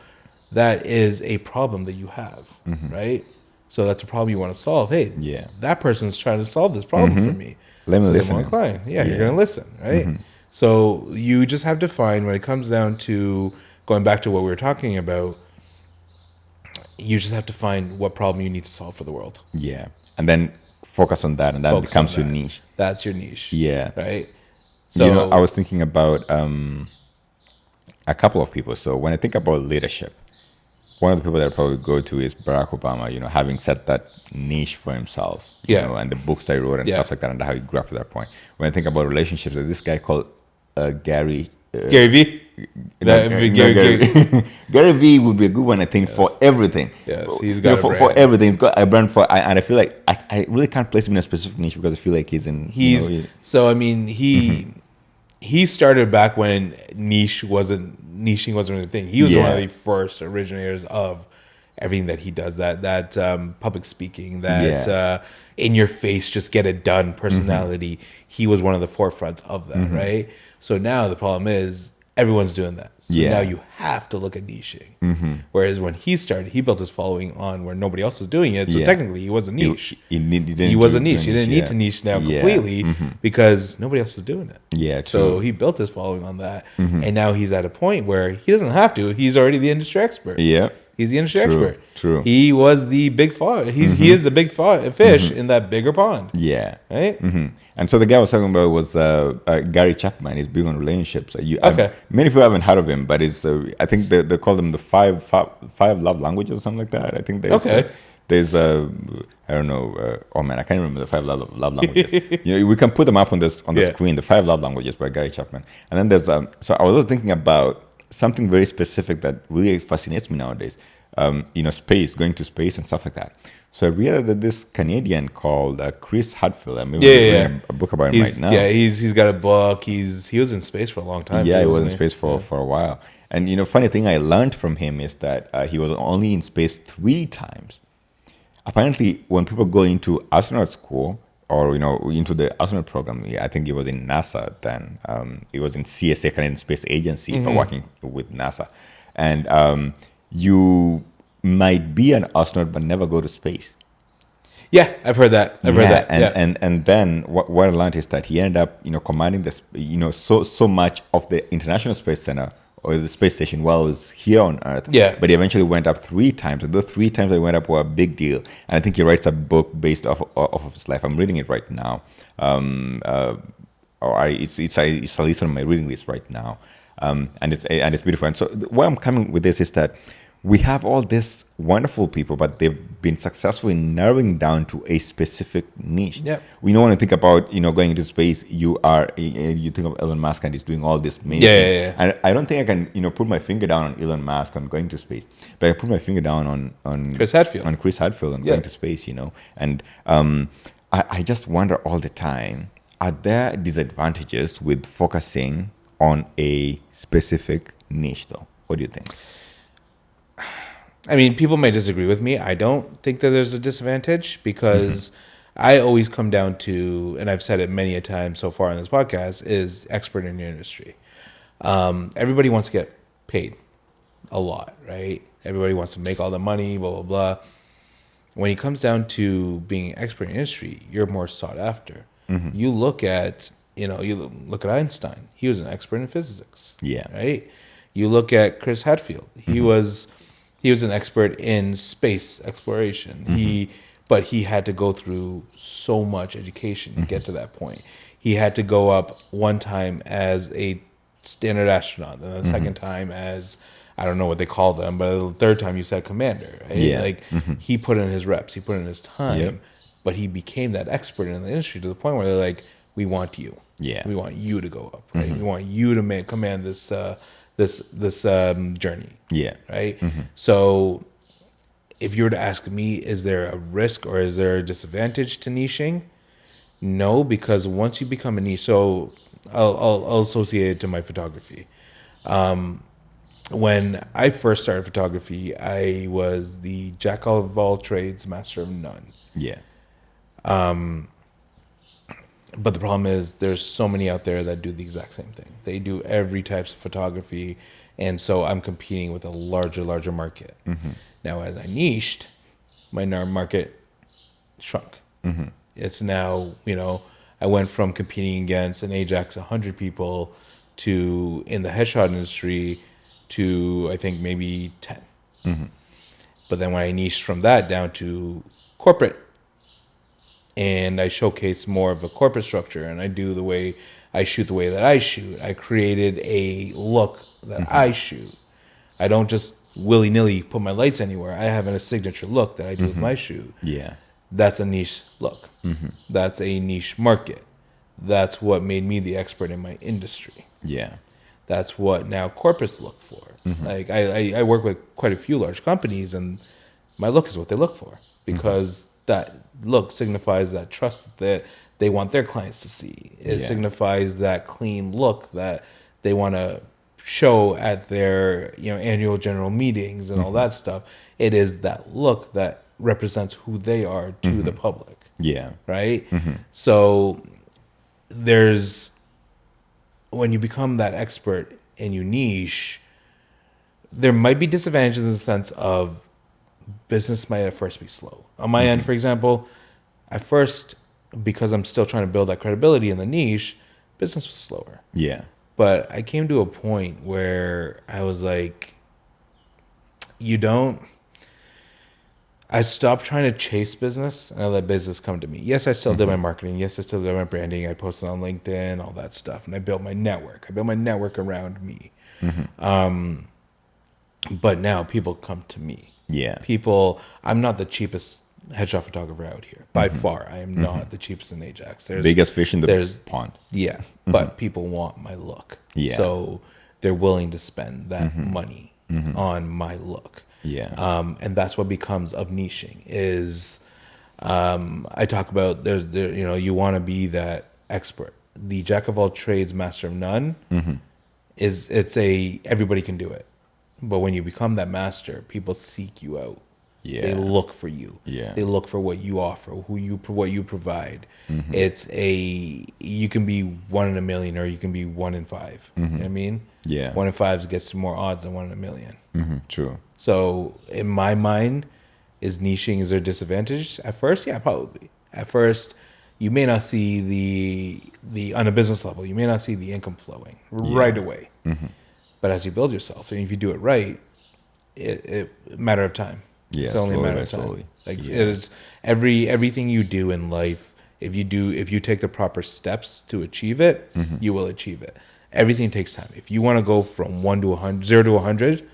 that is a problem that you have, right? So that's a problem you want to solve. Hey, that person's trying to solve this problem for me. Let me listen. You're going to listen, right? So you just have to find, when it comes down to going back to what we were talking about, you just have to find what problem you need to solve for the world. Yeah. And then focus on that, and that becomes your niche. That's your niche. Yeah. Right? So I was thinking about a couple of people. So when I think about leadership, one of the people that I probably go to is Barack Obama, having set that niche for himself, you know, and the books that he wrote and stuff like that, and how he grew up to that point. When I think about relationships, there's this guy called Gary V. Gary V would be a good one, I think, for everything. Yes, he's got for everything. He's got a brand and I feel like I really can't place him in a specific niche because I feel like he's in. He started back when niching wasn't really a thing. He was one of the first originators of everything that he does. That public speaking, that in your face, just get it done personality. He was one of the forefronts of that, right? So now the problem is everyone's doing that. So now you have to look at niching. Whereas when he started, he built his following on where nobody else was doing it. So technically he was a niche. He was a niche. He didn't need to niche now completely because nobody else was doing it. Yeah. So he built his following on that. And now he's at a point where he doesn't have to. He's already the industry expert. Yeah. He's the industry expert. True. He was the big fish. He is the big fish in that bigger pond. Yeah. Right. And so the guy I was talking about was Gary Chapman. He's big on relationships. Many people haven't heard of him, but it's I think they call them the five love languages or something like that. I think there's I don't know. Oh man, I can't remember the 5 love languages. We can put them up on the screen. The 5 love languages by Gary Chapman. And then there's so I was also thinking about something very specific that really fascinates me nowadays. Space, going to space and stuff like that. So I realized that this Canadian called Chris Hadfield. I'm reading a book about him right now. Yeah, he's got a book. He was in space for a long time. Yeah, he was in space for a while. And funny thing I learned from him is that he was only in space 3 times. Apparently, when people go into astronaut school or into the astronaut program, I think he was in NASA then. He was in CSA, Canadian Space Agency, but working with NASA. And you might be an astronaut but never go to space. Yeah, I've heard that. And then what I learned is that he ended up commanding this so much of the International Space Center or the space station while it was here on Earth. Yeah. But he eventually went up 3 times. And those 3 times that he went up were a big deal. And I think he writes a book based off of his life. I'm reading it right now. It's at least on my reading list right now. And it's beautiful. And so where I'm coming with this is that we have all these wonderful people, but they've been successful in narrowing down to a specific niche. Yep. We don't want to think about going into space. You think of Elon Musk and he's doing all this amazing. Yeah. And I don't think I can put my finger down on Elon Musk on going to space, but I put my finger down on Chris Hadfield. On Chris Hadfield and going to space. And I just wonder all the time: are there disadvantages with focusing on a specific niche, though? What do you think? I mean, people may disagree with me. I don't think that there's a disadvantage because I always come down to, and I've said it many a time so far on this podcast, is expert in your industry. Everybody wants to get paid a lot, right? Everybody wants to make all the money, blah, blah, blah. When it comes down to being an expert in your industry, you're more sought after. You look at, look at Einstein. He was an expert in physics. Yeah. Right? You look at Chris Hadfield. He was an expert in space exploration. But he had to go through so much education to get to that point. He had to go up one time as a standard astronaut, then the second time as, I don't know what they call them, but the third time you said commander. Right? Yeah. He put in his reps, he put in his time, but he became that expert in the industry to the point where they're like, we want you. Yeah. We want you to go up. Right? We want you to command this journey. Yeah. Right. So if you were to ask me, is there a risk or is there a disadvantage to niching? No, because once you become a niche, so I'll associate it to my photography. When I first started photography, I was the jack of all trades, master of none. Yeah. But the problem is there's so many out there that do the exact same thing. They do every type of photography. And so I'm competing with a larger market. Now, as I niched, my market shrunk. It's now, I went from competing against an Ajax 100 people to, in the headshot industry, to I think maybe 10. But then when I niched from that down to corporate, and I showcase more of a corporate structure, and I do the way I shoot the way that I shoot. I created a look that I shoot. I don't just willy-nilly put my lights anywhere. I have a signature look that I do with my shoot. Yeah. That's a niche look. That's a niche market. That's what made me the expert in my industry. Yeah. That's what now corporates look for. Like I work with quite a few large companies, and my look is what they look for because that look signifies that trust that they want their clients to see. It signifies that clean look that they want to show at their annual general meetings and all that stuff. It is that look that represents who they are to the public. Yeah. Right? So when you become that expert and you niche, there might be disadvantages in the sense of business might at first be slow. On my end, for example, at first, because I'm still trying to build that credibility in the niche, business was slower. Yeah. But I came to a point where I was like, you don't. I stopped trying to chase business and I let business come to me. Yes, I still did my marketing. Yes, I still did my branding. I posted on LinkedIn, all that stuff. And I built my network. I built my network around me. But now people come to me. Yeah. I'm not the cheapest headshot photographer out here. By far, I am not the cheapest in Ajax. Biggest fish in the pond. Yeah, but people want my look. Yeah. So they're willing to spend that money on my look. Yeah. And that's what becomes of niching is I talk about you want to be that expert. The jack of all trades, master of none everybody can do it. But when you become that master, people seek you out. Yeah. They look for you. Yeah. They look for what you offer, what you provide. You can be 1 in a million or you can be 1 in 5. You know what I mean? Yeah. 1 in 5 gets more odds than 1 in a million. True. So in my mind, is niching is there a disadvantage? At first, yeah, probably. At first, you may not see the on a business level, you may not see the income flowing right away. But as you build yourself, and if you do it right, it matter of time. Yeah, it's only a matter of time. Like it is everything you do in life. If you take the proper steps to achieve it, you will achieve it. Everything takes time. If you want to go from 1 to 100, 0 to 100,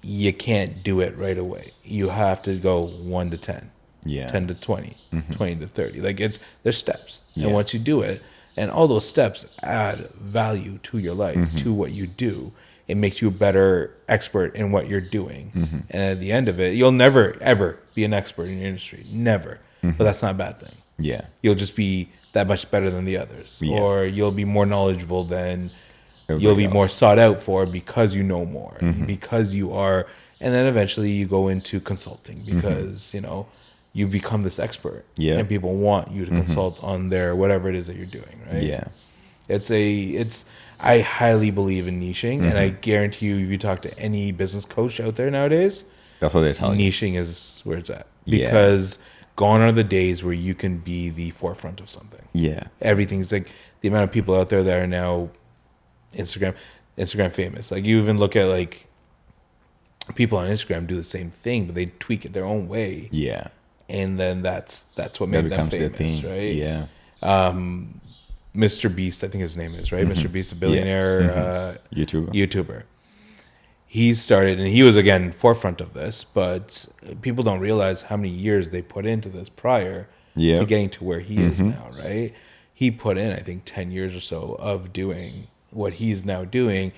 you can't do it right away. You have to go 1 to 10, 10 to 20, 20 to 30. Like there's steps, and once you do it, and all those steps add value to your life, to what you do. It makes you a better expert in what you're doing. And at the end of it, you'll never, ever be an expert in your industry. Never. But that's not a bad thing. Yeah. You'll just be that much better than the others. Yes. Or you'll be more knowledgeable than Everybody you'll be else. more sought out for because you know more. Because you are, and then eventually you go into consulting because, you become this expert. Yeah. And people want you to consult on their whatever it is that you're doing, right? Yeah. I highly believe in niching, and I guarantee you, if you talk to any business coach out there nowadays, that's what they're telling you. Niching is where it's at. Because gone are the days where you can be the forefront of something. Yeah. Everything's like the amount of people out there that are now Instagram famous. Like you even look at like people on Instagram do the same thing, but they tweak it their own way. Yeah. And then that's what made them famous, right? Yeah. Mr. Beast, I think his name is, right? Mr. Beast, a billionaire YouTuber. He started, and he was, again, forefront of this, but people don't realize how many years they put into this prior to getting to where he is now, right? He put in, I think, 10 years or so of doing what he's now doing,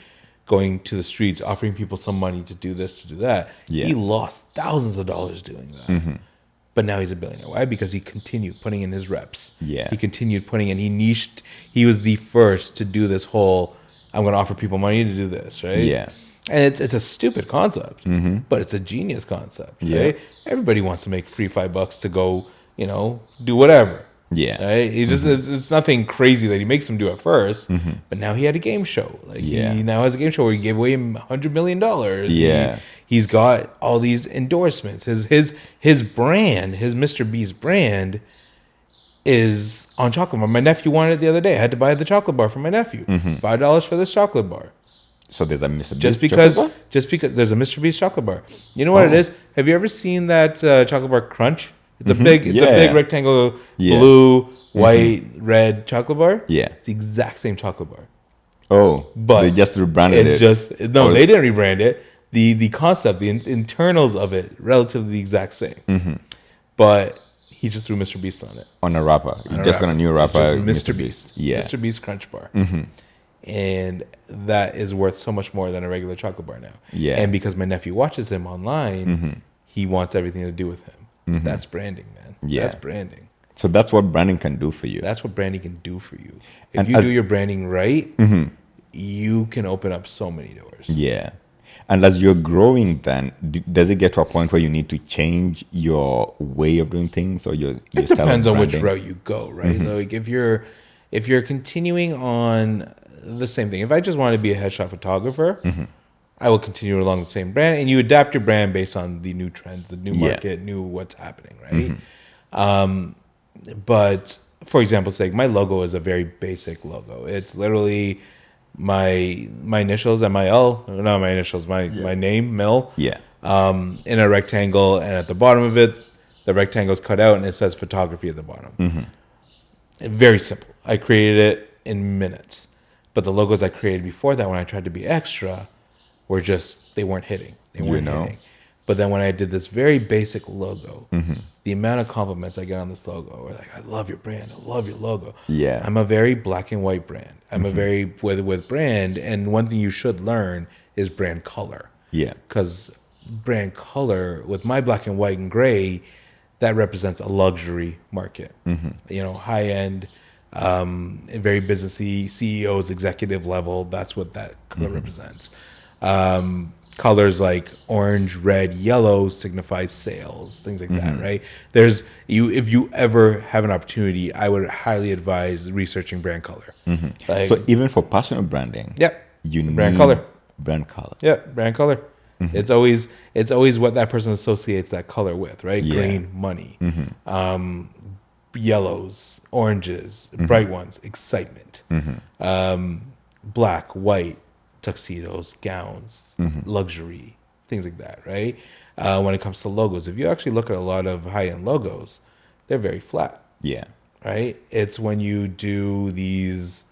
going to the streets, offering people some money to do this, to do that. Yeah. He lost thousands of dollars doing that. But now he's a billionaire. Why? Because he continued putting in his reps. Yeah. He continued putting in. He niched. He was the first to do this whole, I'm going to offer people money to do this, right? Yeah. And it's a stupid concept, but it's a genius concept, right? Everybody wants to make free $5 to go, do whatever. Yeah. Right? He just it's nothing crazy that he makes them do at first, but now he had a game show. Like he now has a game show where he gave away $100 million. Yeah. He's got all these endorsements. His brand, his Mr. Beast brand, is on chocolate bar. My nephew wanted it the other day. I had to buy the chocolate bar for my nephew. $5 for this chocolate bar. So there's a Mr. Beast just because there's a Mr. Beast chocolate bar. You know what it is? Have you ever seen that chocolate bar Crunch? It's a big rectangle, blue, white, red chocolate bar. Yeah, it's the exact same chocolate bar. Oh, but they just rebranded it. They didn't rebrand it. The concept, the internals of it, relatively the exact same. But he just threw Mr. Beast on it. On a wrapper. You just got a new wrapper. Mr. Beast. Yeah. Mr. Beast Crunch Bar. And that is worth so much more than a regular chocolate bar now. Yeah. And because my nephew watches him online, he wants everything to do with him. That's branding, man. Yeah. That's branding. So that's what branding can do for you. That's what branding can do for you. If you do your branding right, you can open up so many doors. Yeah. And as you're growing then, does it get to a point where you need to change your way of doing things or your it depends on which route you go, right? Like if you're continuing on the same thing, if I just want to be a headshot photographer, I will continue along the same brand, and you adapt your brand based on the new trends, the new market, new what's happening, right? But for example's sake, my logo is a very basic logo. It's literally my initials, MIL, not my initials, my name, Mil. Yeah. in a rectangle, and at the bottom of it, the rectangle is cut out and it says photography at the bottom. Very simple. I created it in minutes. But the logos I created before that, when I tried to be extra, were just, they weren't hitting. They weren't hitting. But then when I did this very basic logo, the amount of compliments I get on this logo are like, I love your brand. I love your logo. Yeah. I'm a very black and white brand. I'm a very, with brand, and one thing you should learn is brand color. Yeah. Because brand color, with my black and white and gray, that represents a luxury market. You know, high end, very businessy, CEOs, executive level. That's what that color represents. Colors like orange, red, yellow signify sales, things like that, right? There's if you ever have an opportunity, I would highly advise researching brand color. Like, so even for personal branding, you need brand color. Brand color. Yeah, brand color. It's always what that person associates that color with, right? Green, money. Yellows, oranges, bright ones, excitement. Black, white, tuxedos, gowns, luxury, things like that, right? When it comes to logos, if you actually look at a lot of high-end logos, they're very flat. Yeah. Right? It's when you do these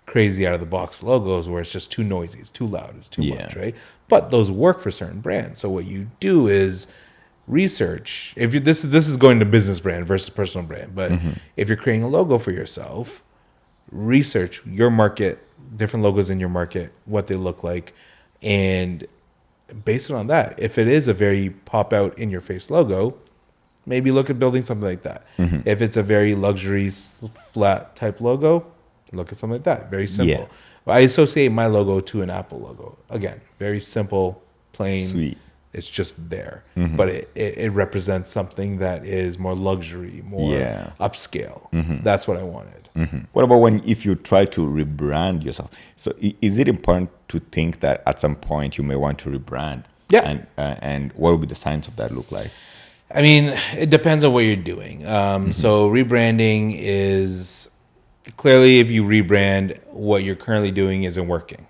crazy out-of-the-box logos where it's just too noisy, it's too loud, it's too much, right? But those work for certain brands. So what you do is research. If you this is going to business brand versus personal brand, but if you're creating a logo for yourself, research your market, different logos in your market, what they look like, and based on that, if it is a very pop out in your face logo, maybe look at building something like that. If it's a very luxury flat type logo, look at something like that. Very simple. I associate my logo to an Apple logo. Again, very simple, plain. Sweet. It's just there, but it represents something that is more luxury, more upscale. That's what I wanted. What about if you try to rebrand yourself? So is it important to think that at some point you may want to rebrand? Yeah. And what would be the signs of that look like? I mean, it depends on what you're doing. So rebranding is clearly, if you rebrand, what you're currently doing isn't working.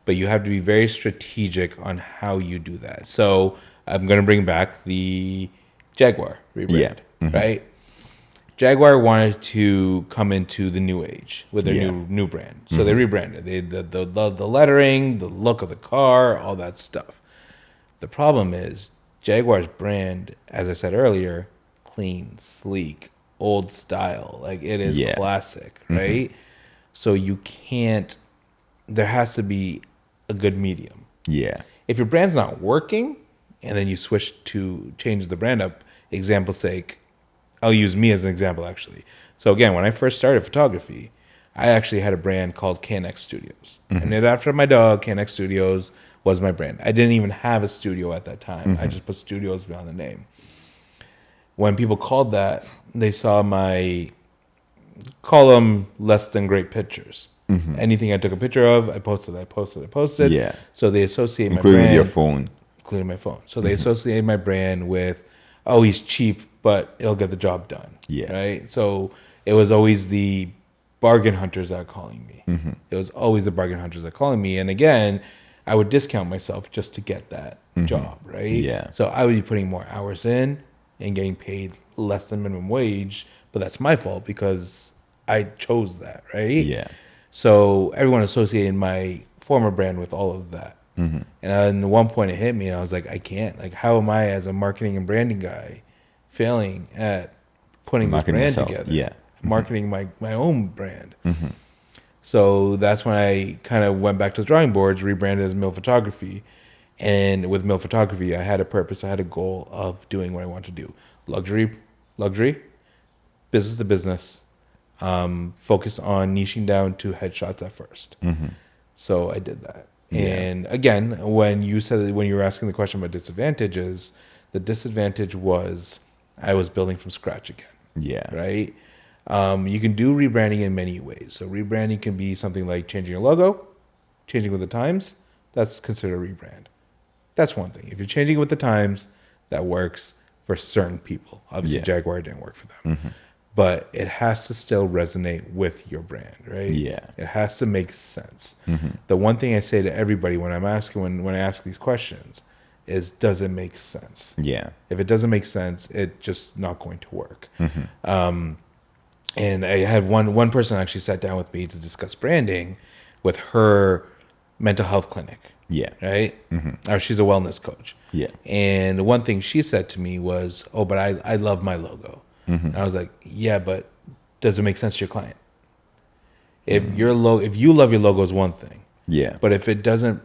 But you have to be very strategic on how you do that. So I'm going to bring back the Jaguar rebrand, right? Jaguar wanted to come into the new age with their new brand. So they rebranded. The lettering, the look of the car, all that stuff. The problem is Jaguar's brand, as I said earlier, clean, sleek, old style. Like, it is classic, right? So you can't, there has to be a good medium. Yeah. If your brand's not working and then you change the brand up, example sake, I'll use me as an example actually. So again, when I first started photography, I actually had a brand called KNX Studios. And then after my dog, KNX Studios was my brand. I didn't even have a studio at that time. I just put studios behind the name. When people called that, they saw my column less than great pictures. Anything I took a picture of, I posted. Yeah. So they associate my brand. Including your phone. Including my phone. So they associate my brand with, oh, he's cheap, but he'll get the job done. Yeah. Right? So it was always the bargain hunters that are calling me. It was always the bargain hunters that are calling me. And again, I would discount myself just to get that job, right? Yeah. So I would be putting more hours in and getting paid less than minimum wage, but that's my fault because I chose that, right? Yeah. So everyone associated my former brand with all of that. And at one point it hit me and I was like, I can't. Like, how am I as a marketing and branding guy failing at putting this brand together? Yeah. Marketing my own brand. So that's when I kind of went back to the drawing boards, rebranded as Mill Photography. And with Mill Photography, I had a purpose. I had a goal of doing what I want to do. Luxury, business to business. Focus on niching down to headshots at first. So I did that. And again, when you were asking the question about disadvantages, the disadvantage was I was building from scratch again. Yeah. Right? You can do rebranding in many ways. So rebranding can be something like changing your logo, changing with the times. That's considered a rebrand. That's one thing. If you're changing with the times, that works for certain people. Obviously, Jaguar didn't work for them. But it has to still resonate with your brand, right? Yeah. It has to make sense. The one thing I say to everybody when I ask these questions is, does it make sense? Yeah. If it doesn't make sense, it's just not going to work. And I had one person actually sat down with me to discuss branding with her mental health clinic. Yeah. Right? She's a wellness coach. Yeah. And one thing she said to me was, oh, but I love my logo. And I was like, yeah, but does it make sense to your client? If if you love your logo is one thing. Yeah. But if it doesn't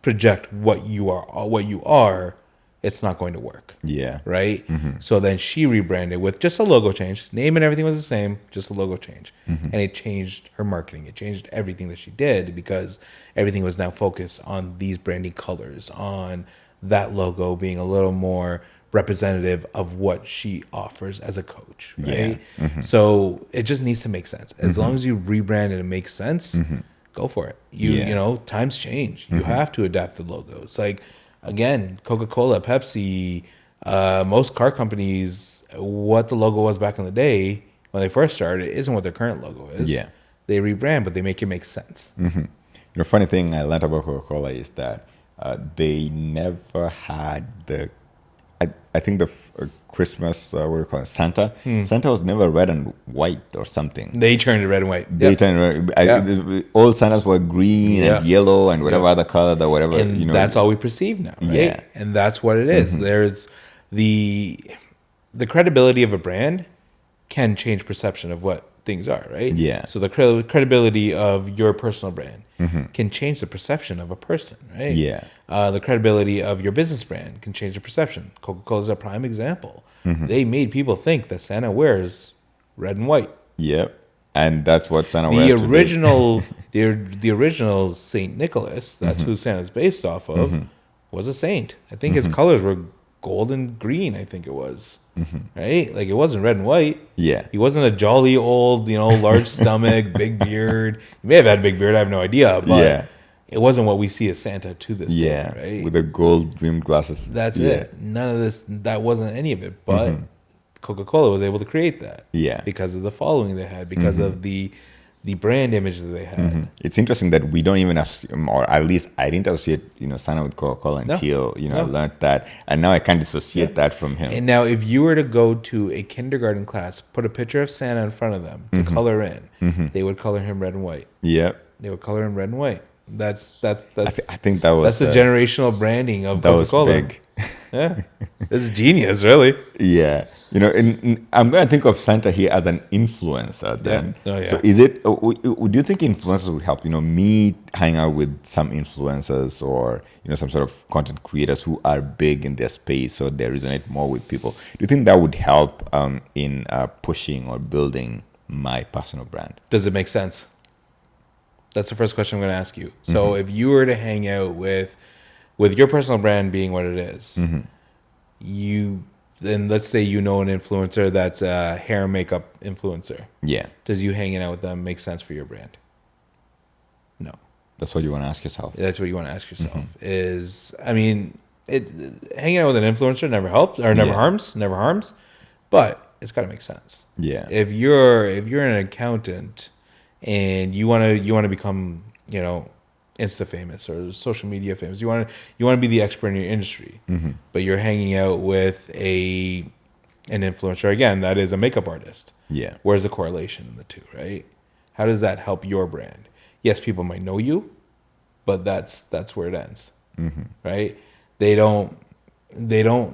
project what you are, it's not going to work. Yeah. Right? So then she rebranded with just a logo change. Name and everything was the same, just a logo change. And it changed her marketing. It changed everything that she did because everything was now focused on these branding colors, on that logo being a little more representative of what she offers as a coach. Right? Yeah. So it just needs to make sense. As long as you rebrand and it makes sense, go for it. You know, times change. You have to adapt the logos. Like, again, Coca-Cola, Pepsi, most car companies, what the logo was back in the day when they first started isn't what their current logo is. Yeah. They rebrand, but they make it make sense. The funny thing I learned about Coca-Cola is that they never had I think the Christmas, what do you call it, Santa? Santa was never red and white or something. They turned it red and white. They turned red. All Santas were green and yellow and whatever other color that whatever. And you know, that's all we perceive now, right? Yeah. And that's what it is. There's the credibility of a brand can change perception of what things are, right? Yeah. So the credibility of your personal brand can change the perception of a person, right? Yeah. The credibility of your business brand can change the perception. Coca-Cola is a prime example. They made people think that Santa wears red and white. Yep. And that's what Santa wears the original Saint Nicholas, that's who Santa's based off of, was a saint. I think his colors were gold and green, I think it was. Right? Like, it wasn't red and white. Yeah. He wasn't a jolly old, large stomach, big beard. He may have had a big beard, I have no idea, but it wasn't what we see as Santa to this day, right? With the gold rimmed glasses. That's it. None of this, that wasn't any of it, but Coca-Cola was able to create that. Yeah. Because of the following they had, because of the brand image that they had. It's interesting that we don't even assume, or at least I didn't associate, Santa with Coca-Cola until, I learned that. And now I can't dissociate that from him. And now if you were to go to a kindergarten class, put a picture of Santa in front of them to color in, they would color him red and white. Yep. They would color him red and white. I think that was that's the generational branding of Coca-Cola. That was big. Yeah, this is genius, really. Yeah, and I'm going to think of Santa here as an influencer. Then, so is it? Would you think influencers would help? Me hang out with some influencers or some sort of content creators who are big in their space, so they resonate more with people. Do you think that would help in pushing or building my personal brand? Does it make sense? That's the first question I'm going to ask you. So if you were to hang out with your personal brand being what it is, then let's say an influencer that's a hair and makeup influencer. Yeah. Does you hanging out with them make sense for your brand? No. That's what you want to ask yourself. That's what you want to ask yourself. Hanging out with an influencer never helps or never harms, but it's got to make sense. Yeah. If you're an accountant and you want to become, Insta famous or social media famous, you want to be the expert in your industry, but you're hanging out with an influencer, again, that is a makeup artist. Yeah. Where's the correlation in the two, right? How does that help your brand? Yes, people might know you, but that's where it ends. Right? They don't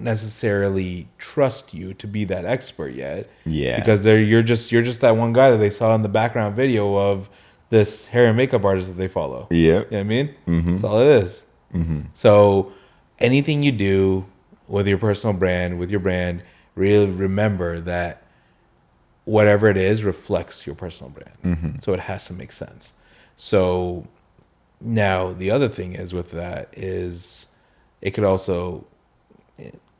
necessarily trust you to be that expert yet. Yeah. Because you're just that one guy that they saw in the background video of this hair and makeup artist that they follow. Yeah. You know what I mean? That's all it is. So anything you do with your personal brand, with your brand, really remember that whatever it is reflects your personal brand. So it has to make sense. So now the other thing is with that is it could also,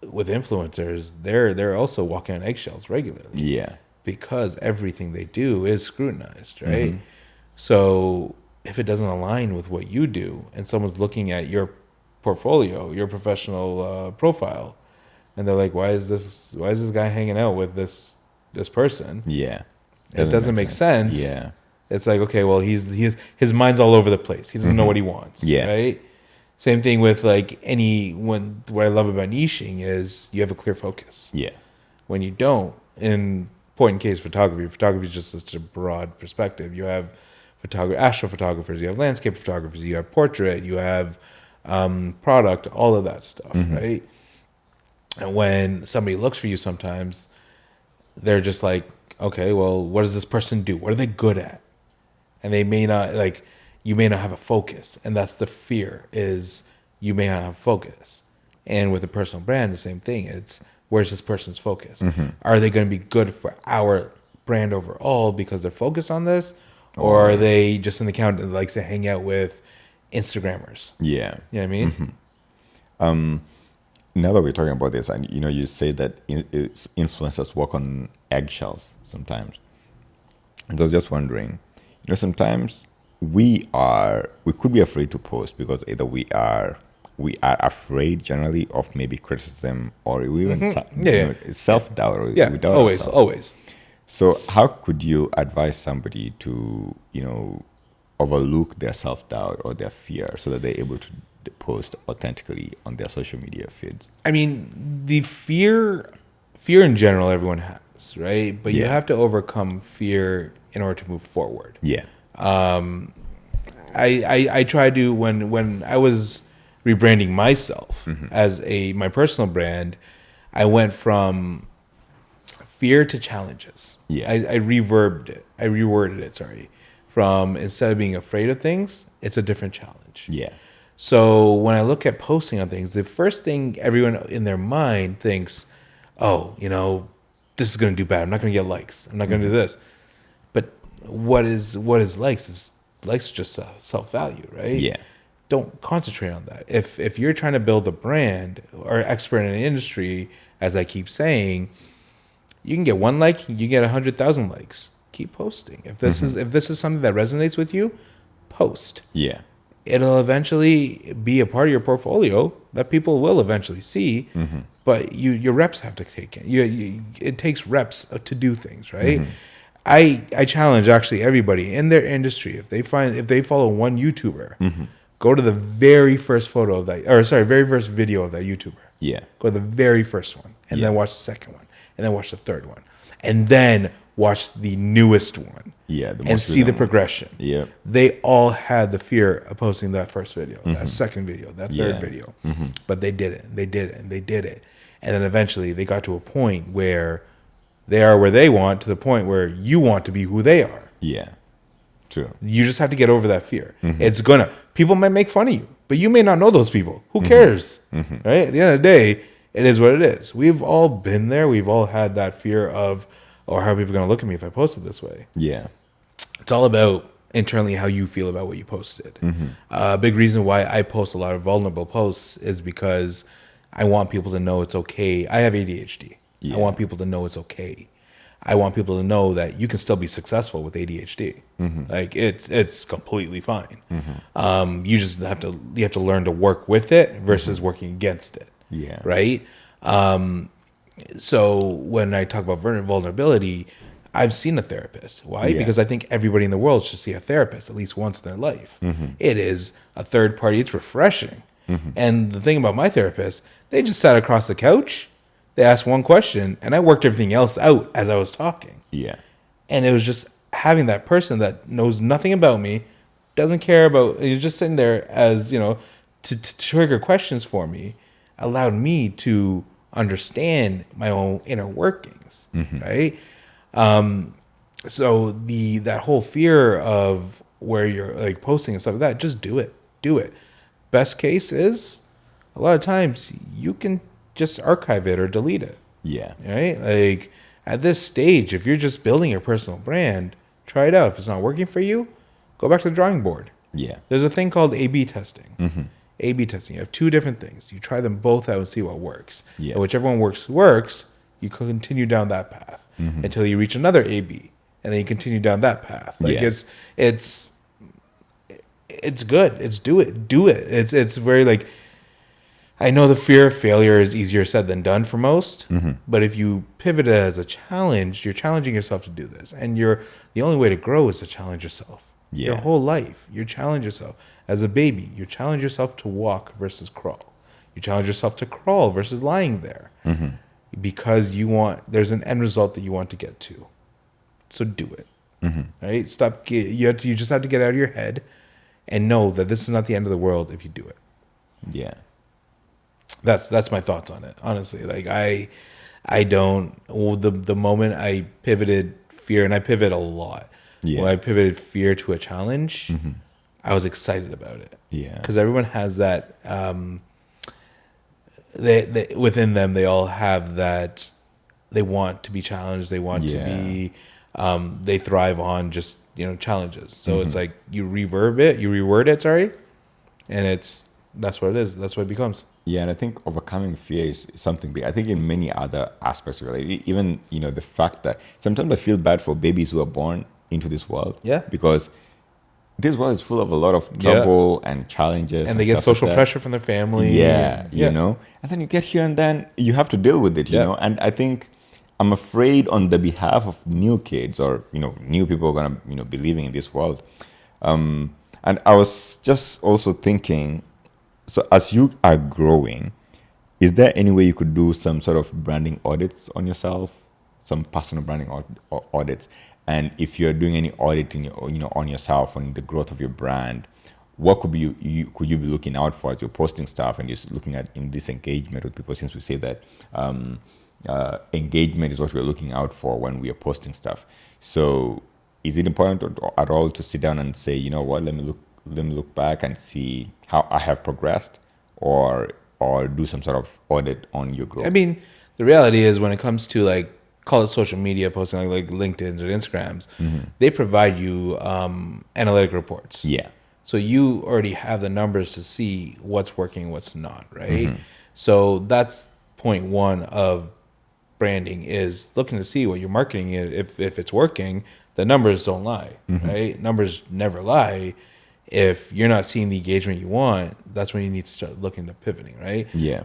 with influencers, they're also walking on eggshells regularly. Yeah. Because everything they do is scrutinized, right? So if it doesn't align with what you do and someone's looking at your portfolio, your professional profile, and they're like, why is this guy hanging out with this person? Yeah. It doesn't make sense. Yeah. It's like, okay, well, his mind's all over the place. He doesn't know what he wants. Yeah. Right? Same thing with like what I love about niching is you have a clear focus. Yeah. When you don't, in point in case photography is just such a broad perspective. You have astrophotographers, you have landscape photographers, you have portrait, you have product, all of that stuff, right? And when somebody looks for you, sometimes they're just like, okay, well, what does this person do? What are they good at? And they may not like. You may not have a focus, and that's the fear, is you may not have focus. And with a personal brand, the same thing. It's where's this person's focus? Are they going to be good for our brand overall because they're focused on this, or are they just an account that likes to hang out with Instagrammers? Yeah, you know what I mean. Now that we're talking about this, and you say that influencers walk on eggshells sometimes, and I was just wondering, sometimes we could be afraid to post because either we are afraid generally of maybe criticism, or we even self-doubt, or we doubt always. So how could you advise somebody to overlook their self-doubt or their fear so that they're able to post authentically on their social media feeds? I mean, the fear in general everyone has, right? But you have to overcome fear in order to move forward. I tried to when I was rebranding myself as my personal brand, I went from fear to challenges. I reworded it, from instead of being afraid of things, it's a different challenge. So when I look at posting on things, the first thing everyone in their mind thinks, oh, this is going to do bad. I'm not going to get likes. I'm not going to do this. But what is likes? Likes just self-value, right? Don't concentrate on that. If you're trying to build a brand or expert in an industry, as I keep saying, you can get one like, you get 100,000 likes. Keep posting. If this is something that resonates with you, post. It'll eventually be a part of your portfolio that people will eventually see. But your reps have to take it. It takes reps to do things, right? I challenge actually everybody in their industry, if they follow one YouTuber, go to the very first very first video of that YouTuber. Go to the very first one, and then watch the second one, and then watch the third one, and then watch the newest one. And see the progression. They all had the fear of posting that first video, that second video, that third video, but they did it, and they did it, and they did it, and then eventually they got to a point where they are where they want, to the point where you want to be who they are. True. You just have to get over that fear. People might make fun of you, but you may not know those people. Who cares? Right? At the end of the day, it is what it is. We've all been there. We've all had that fear of, how are people going to look at me if I post it this way? It's all about internally how you feel about what you posted. A big reason why I post a lot of vulnerable posts is because I want people to know it's okay. I have ADHD. I want people to know it's okay. I want people to know that you can still be successful with ADHD. Like it's completely fine. You just have to learn to work with it versus working against it. Right. So when I talk about vulnerability, I've seen a therapist. Why? Because I think everybody in the world should see a therapist at least once in their life. It is a third party. It's refreshing. And the thing about my therapist, they just sat across the couch. They asked one question, and I worked everything else out as I was talking. And it was just having that person that knows nothing about me, doesn't care about, you're just sitting there as, to trigger questions for me, allowed me to understand my own inner workings, right? So that whole fear of where you're like posting and stuff like that, just do it. Best case is a lot of times you can just archive it or delete it. Right? Like at this stage, if you're just building your personal brand, try it out. If it's not working for you, go back to the drawing board. There's a thing called A/B testing. A/B testing. You have two different things. You try them both out and see what works. And whichever one works, you continue down that path until you reach another A/B, and then you continue down that path. Like it's good. It's do it. It's very like, I know the fear of failure is easier said than done for most, but if you pivot it as a challenge, you're challenging yourself to do this, and the only way to grow is to challenge yourself. Your whole life, you challenge yourself. As a baby, you challenge yourself to walk versus crawl. You challenge yourself to crawl versus lying there. Because there's an end result that you want to get to. So do it. Right? You just have to get out of your head and know that this is not the end of the world if you do it. Yeah. That's my thoughts on it. Honestly, like I don't, the moment I pivoted fear, and I pivot a lot. Yeah. When I pivoted fear to a challenge, I was excited about it. Yeah. Because everyone has that, they within them, they all have that, they want to be challenged. They want to be, they thrive on just, challenges. So it's like you reword it, and that's what it is. That's what it becomes. Yeah, and I think overcoming fear is something big. I think in many other aspects, really, even the fact that sometimes I feel bad for babies who are born into this world. Yeah. Because this world is full of a lot of trouble and challenges, and they get social pressure from their family. Yeah, and then you get here, and then you have to deal with it. You know, and I think I'm afraid on the behalf of new kids or new people who are gonna be living in this world. And I was just also thinking. So as you are growing, is there any way you could do some sort of branding audits on yourself, some personal branding audits? And if you're doing any auditing, on yourself, on the growth of your brand, what could you be looking out for as you're posting stuff and you're looking at in this engagement with people? Since we say that engagement is what we're looking out for when we are posting stuff. So is it important at all to sit down and say, what, let me look back and see how I have progressed, or do some sort of audit on your growth? I mean, the reality is when it comes to call it social media posting like LinkedIn's or Instagrams, they provide you analytic reports. Yeah. So you already have the numbers to see what's working, what's not, right? So that's point one of branding, is looking to see what your marketing is. If it's working, the numbers don't lie, right? Numbers never lie. If you're not seeing the engagement you want, that's when you need to start looking to pivoting, right? Yeah.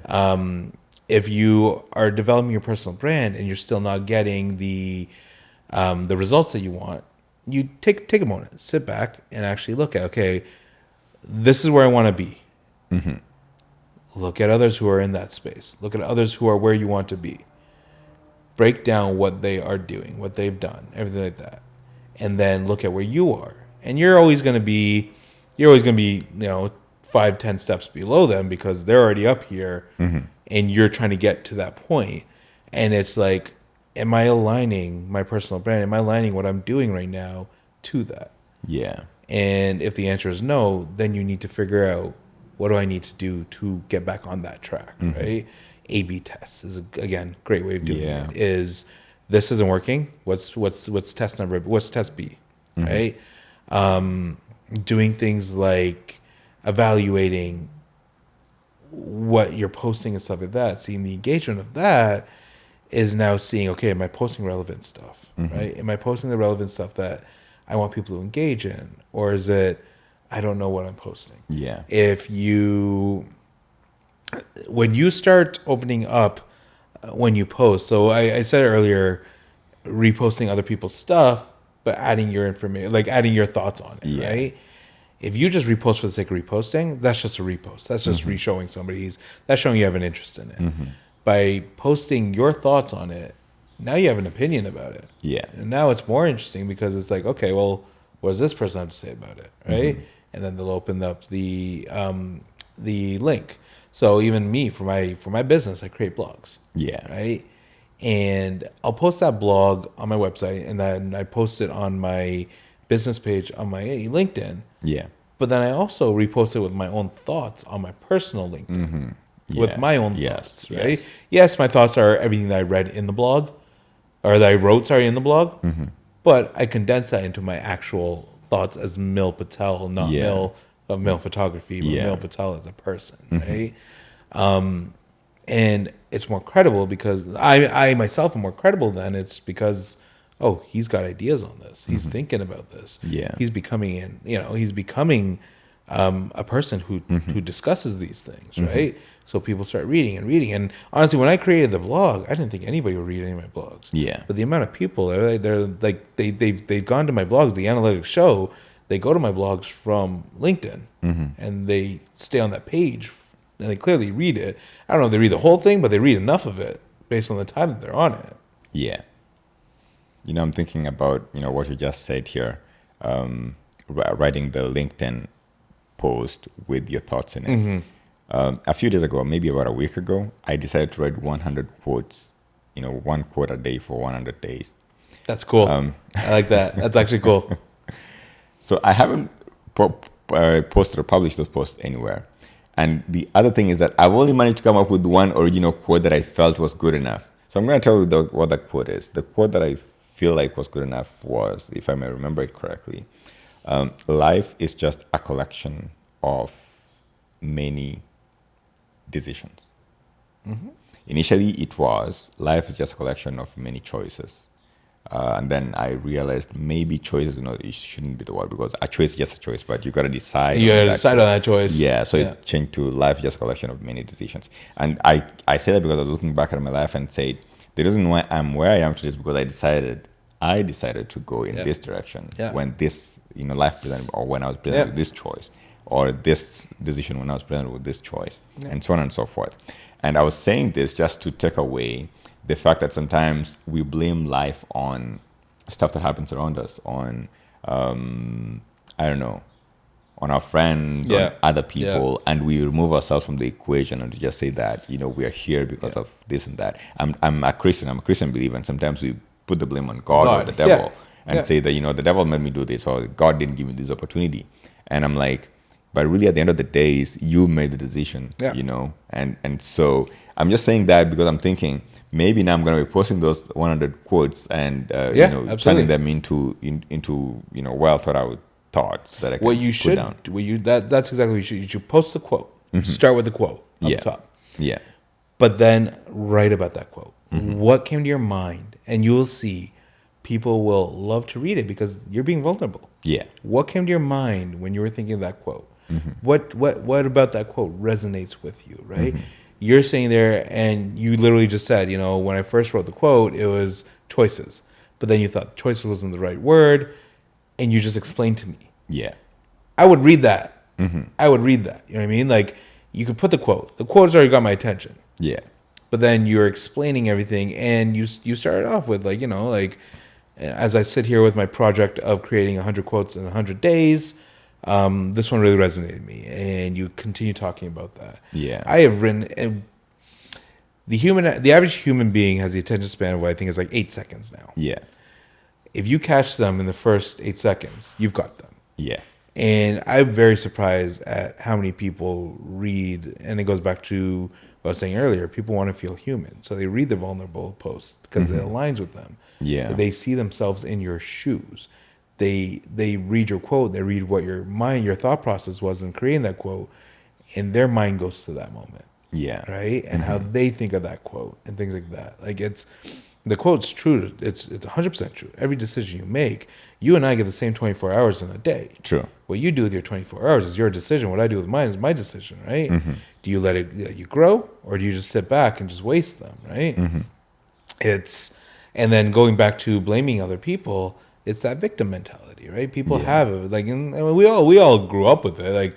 If you are developing your personal brand and you're still not getting the results that you want, you take a moment, sit back, and actually look at, okay, this is where I want to be. Look at others who are in that space. Look at others who are where you want to be. Break down what they are doing, what they've done, everything like that, and then look at where you are. And you're always going to be 5-10 steps below them because they're already up here, and you're trying to get to that point. And it's like, am I aligning my personal brand? Am I aligning what I'm doing right now to that? Yeah. And if the answer is no, then you need to figure out, what do I need to do to get back on that track, right? A/B tests is, again, great way of doing it. Is this isn't working? What's test number? What's test B, right? Doing things like evaluating what you're posting and stuff like that, seeing the engagement of that is now seeing, okay, am I posting relevant stuff, right? Am I posting the relevant stuff that I want people to engage in? Or is it, I don't know what I'm posting? Yeah. When you start opening up when you post, so I said earlier, reposting other people's stuff, but adding your information, like adding your thoughts on it, right? If you just repost for the sake of reposting, that's just a repost. That's just re-showing that's showing you have an interest in it. By posting your thoughts on it, now you have an opinion about it. Yeah. And now it's more interesting because it's like, okay, well, what does this person have to say about it, right? And then they'll open up the link. So even me, for my business, I create blogs. Yeah. Right? And I'll post that blog on my website, and then I post it on my business page on my LinkedIn. Yeah. But then I also repost it with my own thoughts on my personal LinkedIn. With my own thoughts, right? Yes, my thoughts are everything that I read in the blog, or that I wrote, in the blog. But I condense that into my actual thoughts as Mil Patel, not Mil of Mil Photography, but Mil Patel as a person, right? And it's more credible because I myself am more credible then. It's because, oh, he's got ideas on this. He's thinking about this. Yeah. He's becoming a person who discusses these things, right? So people start reading. And honestly, when I created the blog, I didn't think anybody would read any of my blogs. Yeah. But the amount of people, they've gone to my blogs. The analytics show they go to my blogs from LinkedIn and they stay on that page and they clearly read it. I don't know if they read the whole thing, but they read enough of it based on the time that they're on it. Yeah. I'm thinking about, what you just said here, writing the LinkedIn post with your thoughts in it. A few days ago, maybe about a week ago, I decided to write 100 quotes, one quote a day for 100 days. That's cool. I like that. That's actually cool. So I haven't posted or published those posts anywhere. And the other thing is that I've only managed to come up with one original quote that I felt was good enough. So I'm going to tell you what that quote is. The quote that I feel like was good enough was, if I may remember it correctly, life is just a collection of many decisions. Initially, it was, life is just a collection of many choices. And then I realized maybe choices, it shouldn't be the word, because a choice is just a choice, but you got to decide. You got to decide on that choice. Yeah, so it changed to life is just a collection of many decisions. And I say that because I was looking back at my life and said, the reason why I'm where I am today is because I decided to go in this direction when this, life presented, or when I was presented with this choice, or this decision when I was presented with this choice, and so on and so forth. And I was saying this just to take away the fact that sometimes we blame life on stuff that happens around us, on, I don't know, on our friends, on other people, and we remove ourselves from the equation and to just say that, we are here because of this and that. I'm a Christian believer, and sometimes we put the blame on God or the devil and say that, the devil made me do this, or God didn't give me this opportunity. And I'm like, but really at the end of the day, is you made the decision, and so I'm just saying that because I'm thinking, maybe now I'm going to be posting those 100 quotes and turning them into well thought out thoughts that I can put down. That's exactly what you should post the quote. Start with the quote up top. Yeah. But then write about that quote. What came to your mind? And you'll see people will love to read it because you're being vulnerable. Yeah. What came to your mind when you were thinking of that quote? What about that quote resonates with you, right? You're sitting there and you literally just said, when I first wrote the quote, it was choices. But then you thought choices wasn't the right word, and you just explained to me. Yeah. I would read that. I would read that. You know what I mean? Like, you could put the quote. The quote's already got my attention. Yeah. But then you're explaining everything, and you started off with, as I sit here with my project of creating 100 quotes in 100 days, this one really resonated with me, and you continue talking about that. Yeah. I have written, and the average human being has the attention span of what I think is like 8 seconds now. Yeah. If you catch them in the first 8 seconds, you've got them. Yeah. And I'm very surprised at how many people read, and it goes back to what I was saying earlier, people want to feel human. So they read the vulnerable post because it aligns with them. Yeah. They see themselves in your shoes. They read your quote, they read what your thought process was in creating that quote, and their mind goes to that moment. Yeah. Right? And how they think of that quote and things like that. Like, the quote's true. It's 100% true. Every decision you make, you and I get the same 24 hours in a day. True. What you do with your 24 hours is your decision. What I do with mine is my decision, right? Do you let you grow, or do you just sit back and just waste them, right? And then going back to blaming other people, it's that victim mentality, right? People have it, like, and we all grew up with it. Like,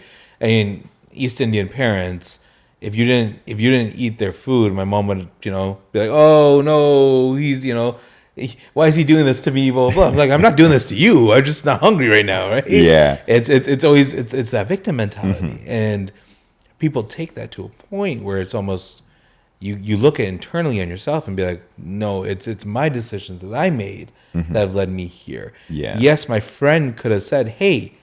East Indian parents, if you didn't eat their food, my mom would, be like, oh no, he's, why is he doing this to me? Blah, blah, blah. I'm like, I'm not doing this to you. I'm just not hungry right now, right? Yeah. It's always that victim mentality, and people take that to a point where it's almost you look at internally on yourself and be like, no, it's my decisions that I made that have led me here. Yeah. Yes, my friend could have said, hey,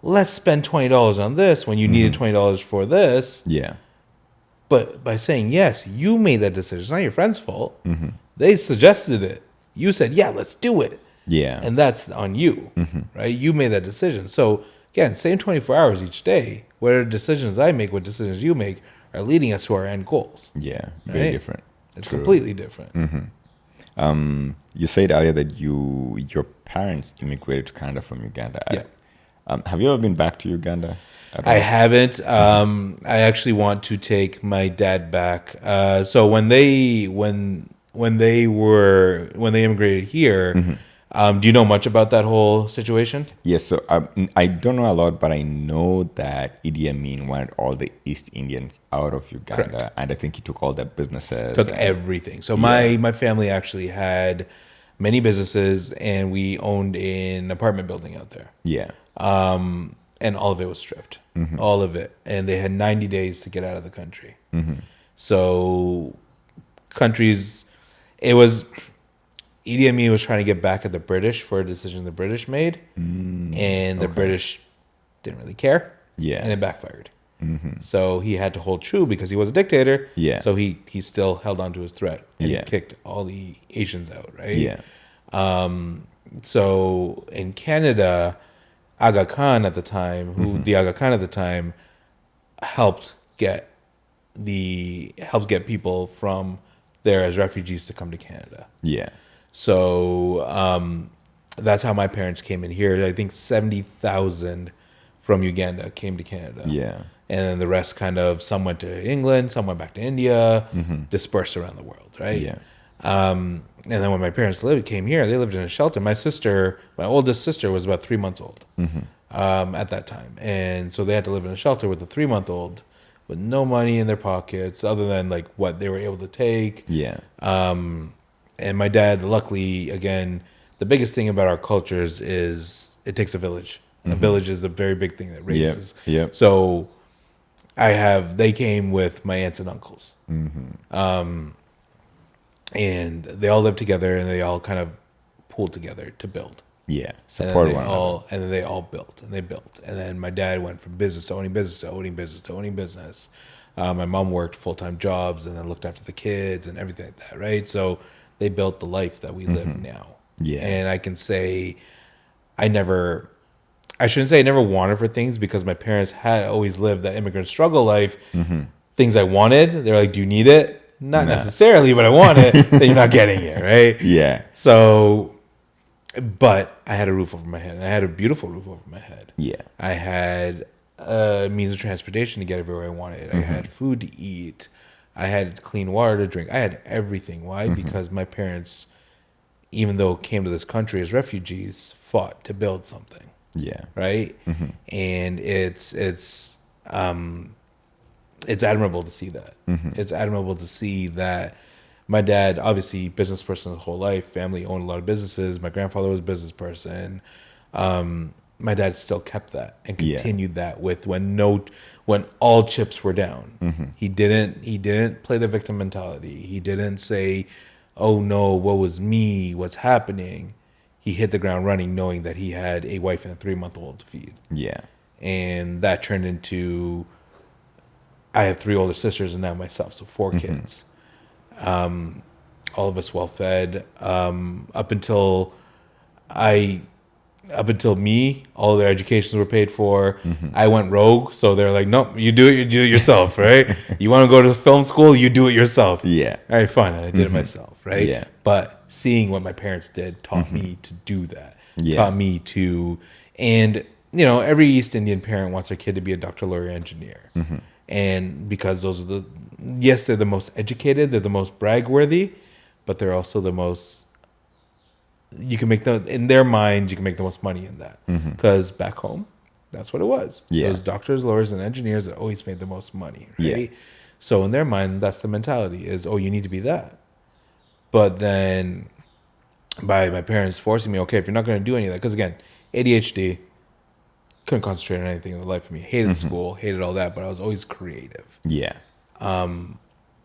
let's spend $20 on this when you needed $20 for this. Yeah. But by saying yes, you made that decision. It's not your friend's fault. They suggested it. You said, yeah, let's do it. Yeah. And that's on you, right? You made that decision. So again, same 24 hours each day. Whatever decisions I make, what decisions you make are leading us to our end goals. Yeah. Very different. It's completely different. You said earlier that your parents immigrated to Canada from Uganda. Yeah. Have you ever been back to Uganda? I haven't. I actually want to take my dad back. So when they immigrated here, Do you know much about that whole situation? Yes, so I don't know a lot, but I know that Idi Amin wanted all the East Indians out of Uganda, correct, and I think he took all their businesses. Took everything. So my family actually had many businesses, and we owned an apartment building out there. Yeah. And all of it was stripped. All of it. And they had 90 days to get out of the country. So Idi Amin was trying to get back at the British for a decision the British made, and the British didn't really care. Yeah, and it backfired. So he had to hold true because he was a dictator. Yeah. So he still held on to his threat, and he kicked all the Asians out. Right. Yeah. So in Canada, Aga Khan at the time, the Aga Khan at the time, helped get people from there as refugees to come to Canada. Yeah. So that's how my parents came in here. I think 70,000 from Uganda came to Canada. Yeah. And then the rest some went to England, some went back to India, dispersed around the world, right? Yeah. And then when my parents came here, they lived in a shelter. My oldest sister was about 3 months old at that time. And so they had to live in a shelter with a 3-month-old with no money in their pockets other than like what they were able to take. Yeah. And my dad, luckily, again, the biggest thing about our cultures is it takes a village. And a village is a very big thing that raises. Yep. So they came with my aunts and uncles. And they all lived together, and they all kind of pooled together to build. Yeah, support one another. And then they all built, and they built. And then my dad went from business to owning business to owning business to owning business. My mom worked full-time jobs and then looked after the kids and everything like that, right? So they built the life that we live now. Yeah. And I can say I shouldn't say I never wanted for things because my parents had always lived that immigrant struggle life. Things I wanted, they're like, do you need it? Not necessarily, but I want it. Then you're not getting it, right? Yeah. So, but I had a roof over my head. And I had a beautiful roof over my head. Yeah. I had means of transportation to get everywhere I wanted. I had food to eat. I had clean water to drink. I had everything. Why? Because my parents, even though came to this country as refugees, fought to build something. Yeah. Right. And it's admirable to see that. It's admirable to see that my dad, obviously business person his whole life, family owned a lot of businesses. My grandfather was a business person. My dad still kept that and continued that with when all chips were down. He didn't play the victim mentality. He didn't say, oh no, what was me? What's happening? He hit the ground running knowing that he had a wife and a 3-month-old to feed. Yeah. And that turned into, I have 3 older sisters and now myself, so 4 kids. All of us well fed. Up until me, all their educations were paid for. I went rogue, so they're like, nope, you do it yourself, right? You want to go to film school, you do it yourself. Yeah. All right, fine. And I did it myself, right? Yeah. But seeing what my parents did taught me to do that. Yeah. Taught me to, and every East Indian parent wants their kid to be a doctor, lawyer, engineer. And because those are they're the most educated, they're the most brag-worthy, but they're also the most, in their minds, you can make the most money in that. Because back home, that's what it was. Yeah. Those doctors, lawyers, and engineers that always made the most money, right? Yeah. So in their mind, that's the mentality is, oh, you need to be that. But then by my parents forcing me, okay, if you're not going to do any of that, because again, ADHD, couldn't concentrate on anything in the life of me. Hated school, hated all that, but I was always creative. Yeah.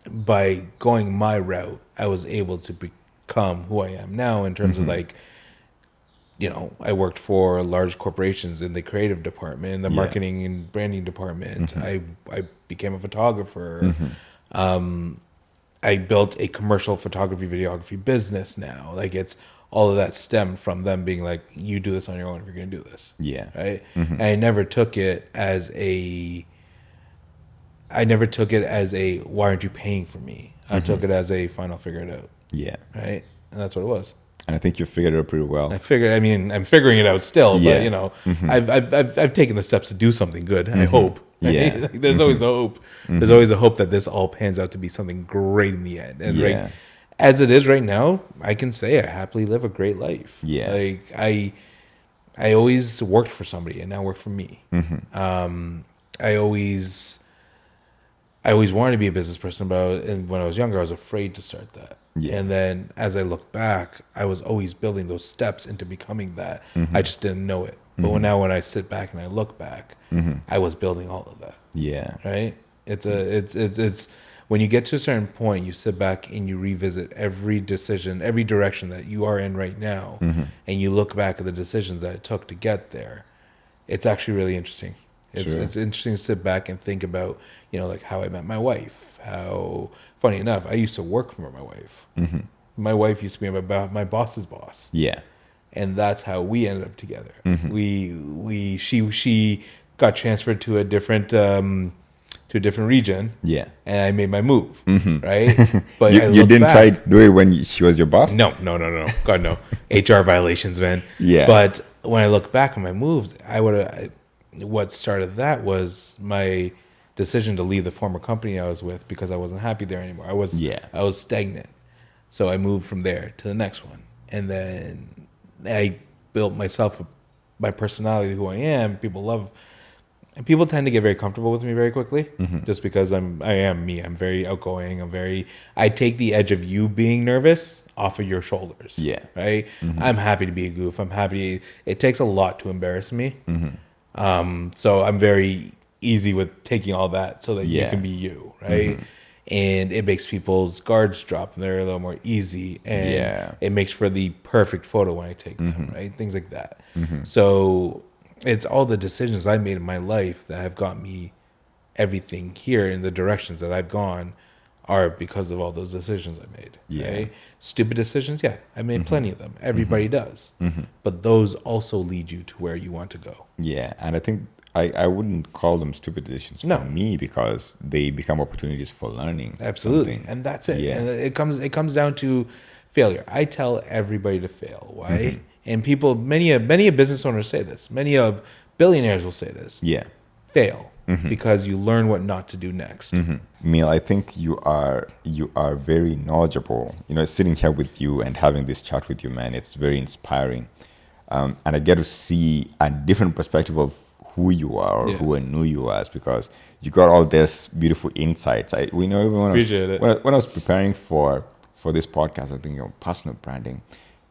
By going my route, I was able to become who I am now in terms of like, I worked for large corporations in the creative department, in the marketing and branding department. I became a photographer. I built a commercial photography, videography business now. Like all of that stemmed from them being like, you do this on your own if you're going to do this. Yeah. Right. And I never took it as why aren't you paying for me? I took it as fine, I'll figure it out. Yeah. Right. And that's what it was. And I think you figured it out pretty well. I'm figuring it out still, but I've taken the steps to do something good. I hope. Right? Yeah. Like, there's always a hope. There's always a hope that this all pans out to be something great in the end. And right as it is right now, I can say I happily live a great life. Yeah. Like I always worked for somebody and now work for me. I always wanted to be a business person, but when I was younger, I was afraid to start that. Yeah. And then as I look back, I was always building those steps into becoming that. I just didn't know it. But now when I sit back and I look back, I was building all of that. Yeah. Right? It's when you get to a certain point, you sit back and you revisit every decision, every direction that you are in right now, and you look back at the decisions that it took to get there. It's actually really interesting. It's interesting to sit back and think about, like how I met my wife. How, funny enough, I used to work for my wife. My wife used to be my boss's boss. Yeah. And that's how we ended up together. She got transferred to a different region. Yeah. And I made my move. Right. But you didn't try to do it when she was your boss? No. God, no. HR violations, man. Yeah. But when I look back on my moves, what started that was my decision to leave the former company I was with because I wasn't happy there anymore. I was stagnant. So I moved from there to the next one. And then I built myself, my personality, who I am. People tend to get very comfortable with me very quickly, just because I am me. I'm very outgoing. I take the edge of you being nervous off of your shoulders. Yeah. Right. I'm happy to be a goof. It takes a lot to embarrass me. So I'm very easy with taking all that so that you can be you. Right. And it makes people's guards drop and they're a little more easy, and it makes for the perfect photo when I take them. Right. Things like that. So it's all the decisions I made in my life that have got me everything here in the directions that I've gone are because of all those decisions I made. Yeah. Right? Stupid decisions, I made plenty of them. Everybody does. But those also lead you to where you want to go. Yeah, and I think I wouldn't call them stupid decisions for me, because they become opportunities for learning. Absolutely, something. And that's it. Yeah. And it comes down to failure. I tell everybody to fail. Why? And people, many business owners say this. Many of billionaires will say this. Yeah, fail because you learn what not to do next. Emil, I think you are very knowledgeable. Sitting here with you and having this chat with you, man, it's very inspiring. And I get to see a different perspective of who you are, or who I knew you as, because you got all this beautiful insights. When I was preparing for this podcast, I think personal branding.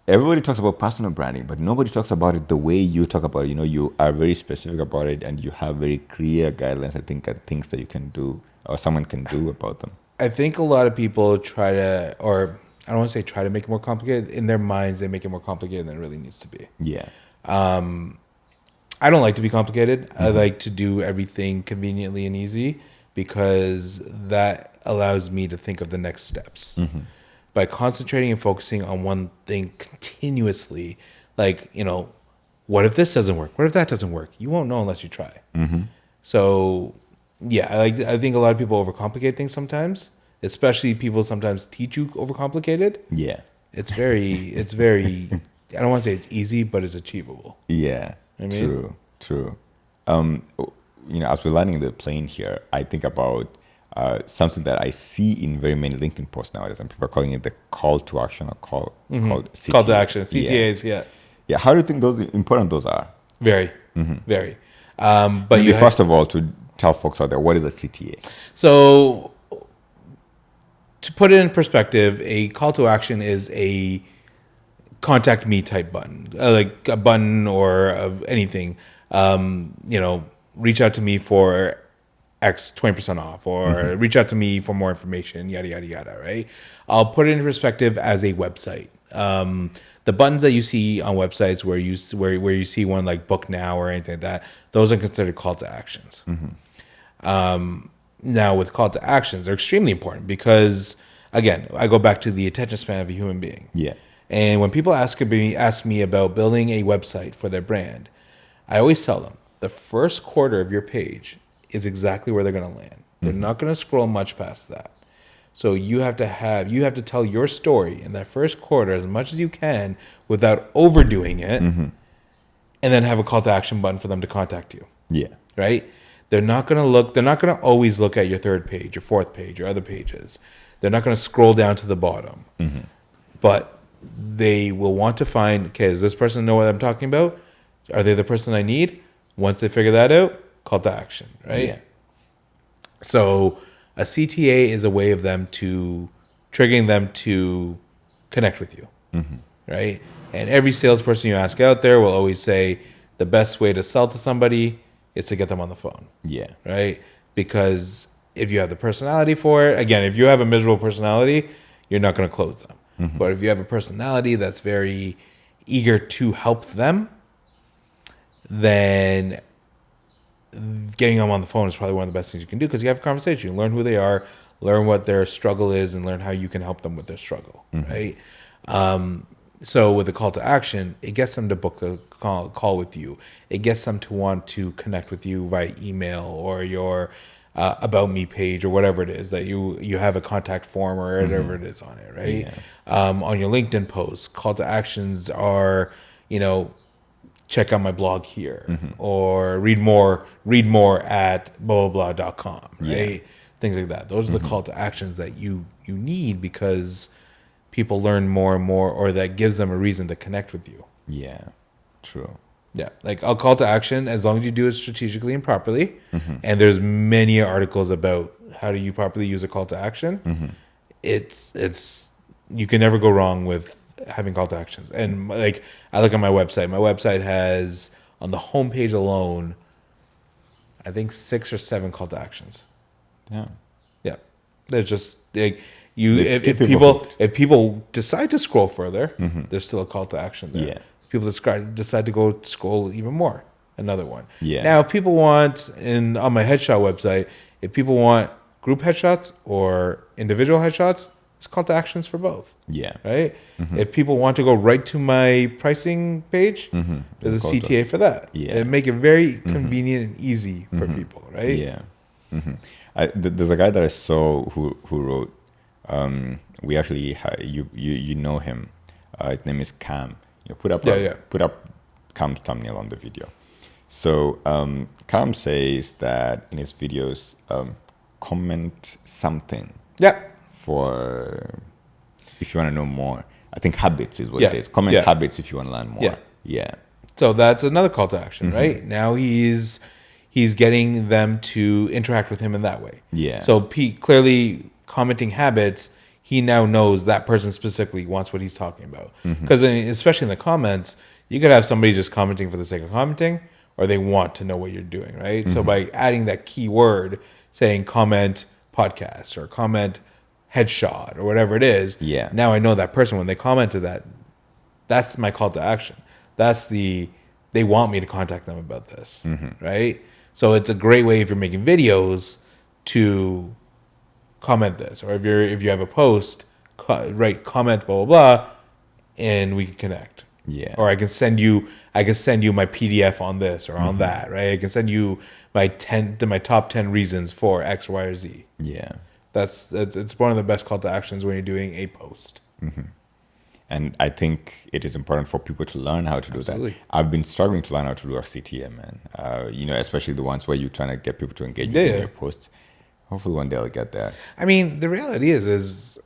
Everybody talks about personal branding, but nobody talks about it the way you talk about it. You are very specific about it, and you have very clear guidelines, I think, at things that you can do or someone can do about them. I think a lot of people try to, or I don't want to say try to make it more complicated. In their minds, they make it more complicated than it really needs to be. Yeah. I don't like to be complicated. I like to do everything conveniently and easy, because that allows me to think of the next steps. By concentrating and focusing on one thing continuously, like, what if this doesn't work? What if that doesn't work? You won't know unless you try. So, I think a lot of people overcomplicate things sometimes, especially people sometimes teach you overcomplicated. Yeah. It's very, I don't want to say it's easy, but it's achievable. Yeah, true. As we're landing the plane here, I think about something that I see in very many LinkedIn posts nowadays, and people are calling it the call to action, or called CTA. Call to action, CTAs, Yeah, how do you think important those are? Very, very. But maybe first of all, to tell folks out there, what is a CTA? So, to put it in perspective, a call to action is a contact me type button, like a button or anything. Reach out to me for X 20% off, or reach out to me for more information, yada, yada, yada, right? I'll put it in perspective as a website. The buttons that you see on websites where you see one like book now or anything like that, those are considered call to actions. Now with call to actions, they're extremely important because, again, I go back to the attention span of a human being. Yeah. And when people ask me about building a website for their brand, I always tell them the first quarter of your page is exactly where they're going to land. They're not going to scroll much past that. So you have to tell your story in that first quarter as much as you can without overdoing it, and then have a call to action button for them to contact you. Yeah. Right? They're not going to always look at your third page, your fourth page, your other pages. They're not going to scroll down to the bottom. But they will want to find, okay, does this person know what I'm talking about? Are they the person I need? Once they figure that out, call to action, right? Yeah. So a CTA is a way of them triggering them to connect with you, right? And every salesperson you ask out there will always say the best way to sell to somebody is to get them on the phone. Yeah. Right? Because if you have the personality for it, again, if you have a miserable personality, you're not going to close them. But if you have a personality that's very eager to help them, then getting them on the phone is probably one of the best things you can do, because you have a conversation. You learn who they are, learn what their struggle is, and learn how you can help them with their struggle, right? So with the call to action, it gets them to book the call with you. It gets them to want to connect with you via email or your about me page or whatever it is that you have a contact form or whatever it is on it, right? Yeah. On your LinkedIn posts, call to actions are, check out my blog here or read more at blah.com, right? Yeah. Things like that. Those are the call to actions that you need, because people learn more and more, or that gives them a reason to connect with you. Yeah, true. Yeah, like I'll call to action as long as you do it strategically and properly. And there's many articles about how do you properly use a call to action. It's you can never go wrong with having call to actions. And like I look at my website. My website has on the homepage alone, I think 6 or 7 call to actions. Yeah, yeah. They're just like if people decide to scroll further, there's still a call to action there. Yeah. People decide to go scroll even more, another one. Yeah. Now, if people want, on my headshot website, if people want group headshots or individual headshots, it's call to actions for both. Yeah. Right? If people want to go right to my pricing page, there's a CTA for that. Yeah. And make it very convenient and easy for people, right? Yeah. There's a guy that I saw who wrote, we actually, you know him. His name is Cam. Put up Cam's thumbnail on the video. So Cam says that in his videos, comment something. Yeah. For if you want to know more. I think habits is what it says. Comment habits if you want to learn more. Yeah. So that's another call to action, right? Now he's getting them to interact with him in that way. Yeah. So clearly commenting habits, he now knows that person specifically wants what he's talking about. Because especially in the comments, you could have somebody just commenting for the sake of commenting, or they want to know what you're doing, right? So by adding that keyword, saying comment podcast or comment headshot or whatever it is, now I know that person, when they commented that, that's my call to action. They want me to contact them about this, right? So it's a great way if you're making videos to comment this, or if you have a post, comment blah blah blah, and we can connect. Yeah. Or I can send you my PDF on this or on that, right? I can send you my top 10 reasons for X, Y, or Z. Yeah. It's one of the best call to actions when you're doing a post. And I think it is important for people to learn how to do that. I've been struggling to learn how to do a CTA, man. Especially the ones where you're trying to get people to engage with your posts. Hopefully one day I'll get that. I mean, the reality is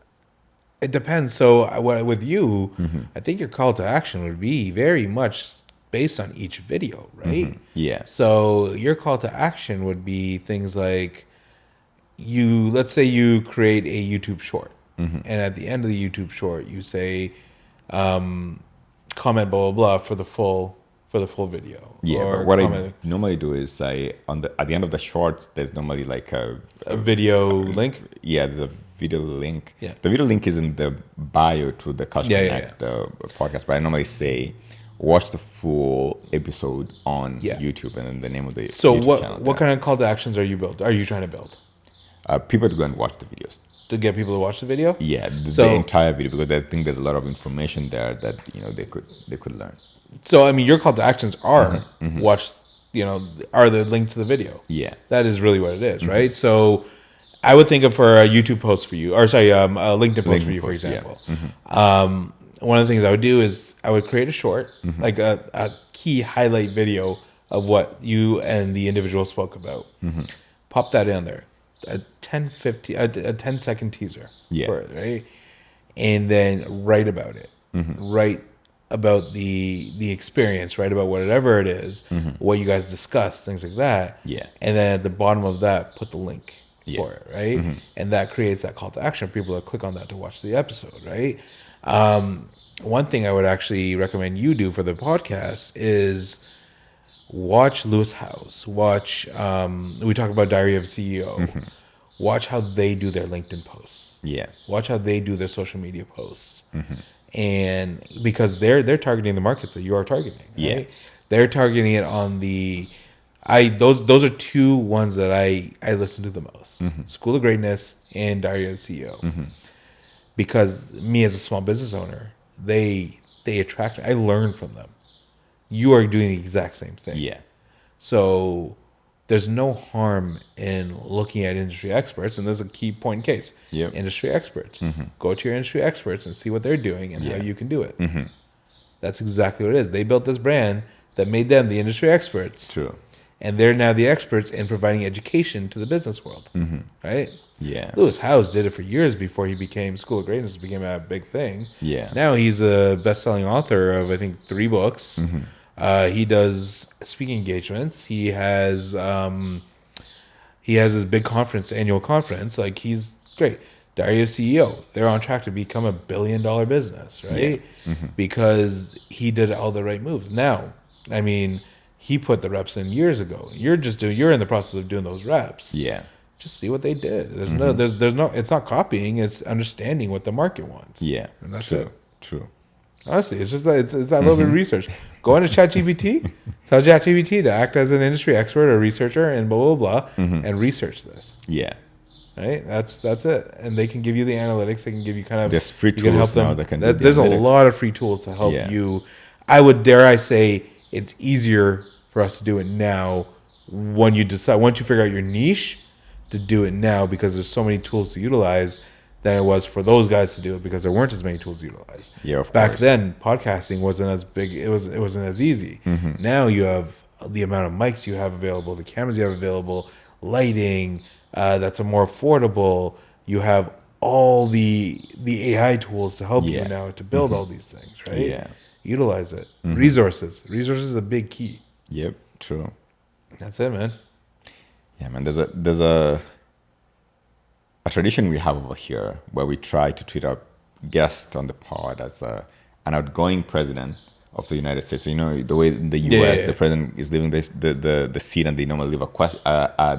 it depends. So with you, I think your call to action would be very much based on each video, right? Yeah. So your call to action would be things like let's say you create a YouTube short, and at the end of the YouTube short, you say, comment blah, blah, blah for the full video. Yeah, but what I normally do is at the end of the shorts, there's normally like a video link. Yeah, the video link. Yeah. The video link is in the bio to the Customer Connect, the podcast. But I normally say, watch the full episode on YouTube, and then the name of the YouTube channel. What kind of call to actions are you trying to build? People to go and watch the videos. To get people to watch the video? Yeah, the entire video, because I think there's a lot of information there that they could learn. So I mean, your call to actions are watch, are the link to the video. Yeah, that is really what it is, right? So I would think of for a YouTube post for you, or sorry, a LinkedIn post for you, for example. Yeah. One of the things I would do is I would create a short, like a key highlight video of what you and the individual spoke about. Pop that in there. a 10-second teaser for it, right? And then write about it. Write about the experience, write about whatever it is, what you guys discussed, things like that. Yeah. And then at the bottom of that, put the link for it, right? And that creates that call to action. People will click on that to watch the episode, right? One thing I would actually recommend you do for the podcast is watch Lewis House. Watch, we talk about Diary of a CEO. Watch how they do their LinkedIn posts. Yeah. Watch how they do their social media posts. And because they're targeting the markets that you are targeting. Right? Yeah. They're targeting it on those are two ones that I listen to the most. School of Greatness and Diary of a CEO. Because me as a small business owner, they attract me. I learn from them. You are doing the exact same thing. Yeah. So there's no harm in looking at industry experts, and there's a key point in case. Yep. Industry experts. Go to your industry experts and see what they're doing and how you can do it. That's exactly what it is. They built this brand that made them the industry experts. True. And they're now the experts in providing education to the business world. Right? Yeah. Lewis Howes did it for years before he became School of Greatness, became a big thing. Yeah. Now he's a best-selling author of, I think, 3 books. He does speaking engagements. He has his big conference, annual conference. Like, he's great. Diary of CEO. They're on track to become $1 billion business, right? Yeah. Because he did all the right moves. Now, I mean, he put the reps in years ago. You're in the process of doing those reps. Yeah. Just see what they did. There's no. It's not copying. It's understanding what the market wants. Yeah. And that's true. it. True. Honestly, it's just that it's that little bit of research. Go into ChatGPT, tell ChatGPT to act as an industry expert or researcher and blah, blah, blah, and research this. Yeah. Right? That's it. And they can give you the analytics. They can give you kind of... There's free tools help them. Now that can do There's a lot of free tools to help you. I would dare I say it's easier for us to do it now when you decide, once you figure out your niche, to do it now, because there's so many tools to utilize than it was for those guys to do it, because there weren't as many tools to utilize. Yeah, of Back course. then, podcasting wasn't as big. It wasn't as easy. Now you have the amount of mics you have available, the cameras you have available, lighting that's more affordable. You have all the AI tools to help you now to build all these things, right? Yeah. Utilize it. Resources is a big key. Yep. True. That's it, man. Yeah, man. There's a tradition we have over here where we try to treat our guest on the pod as an outgoing president of the United States. So, you know, the way in the U.S. the president is leaving the seat, and they normally leave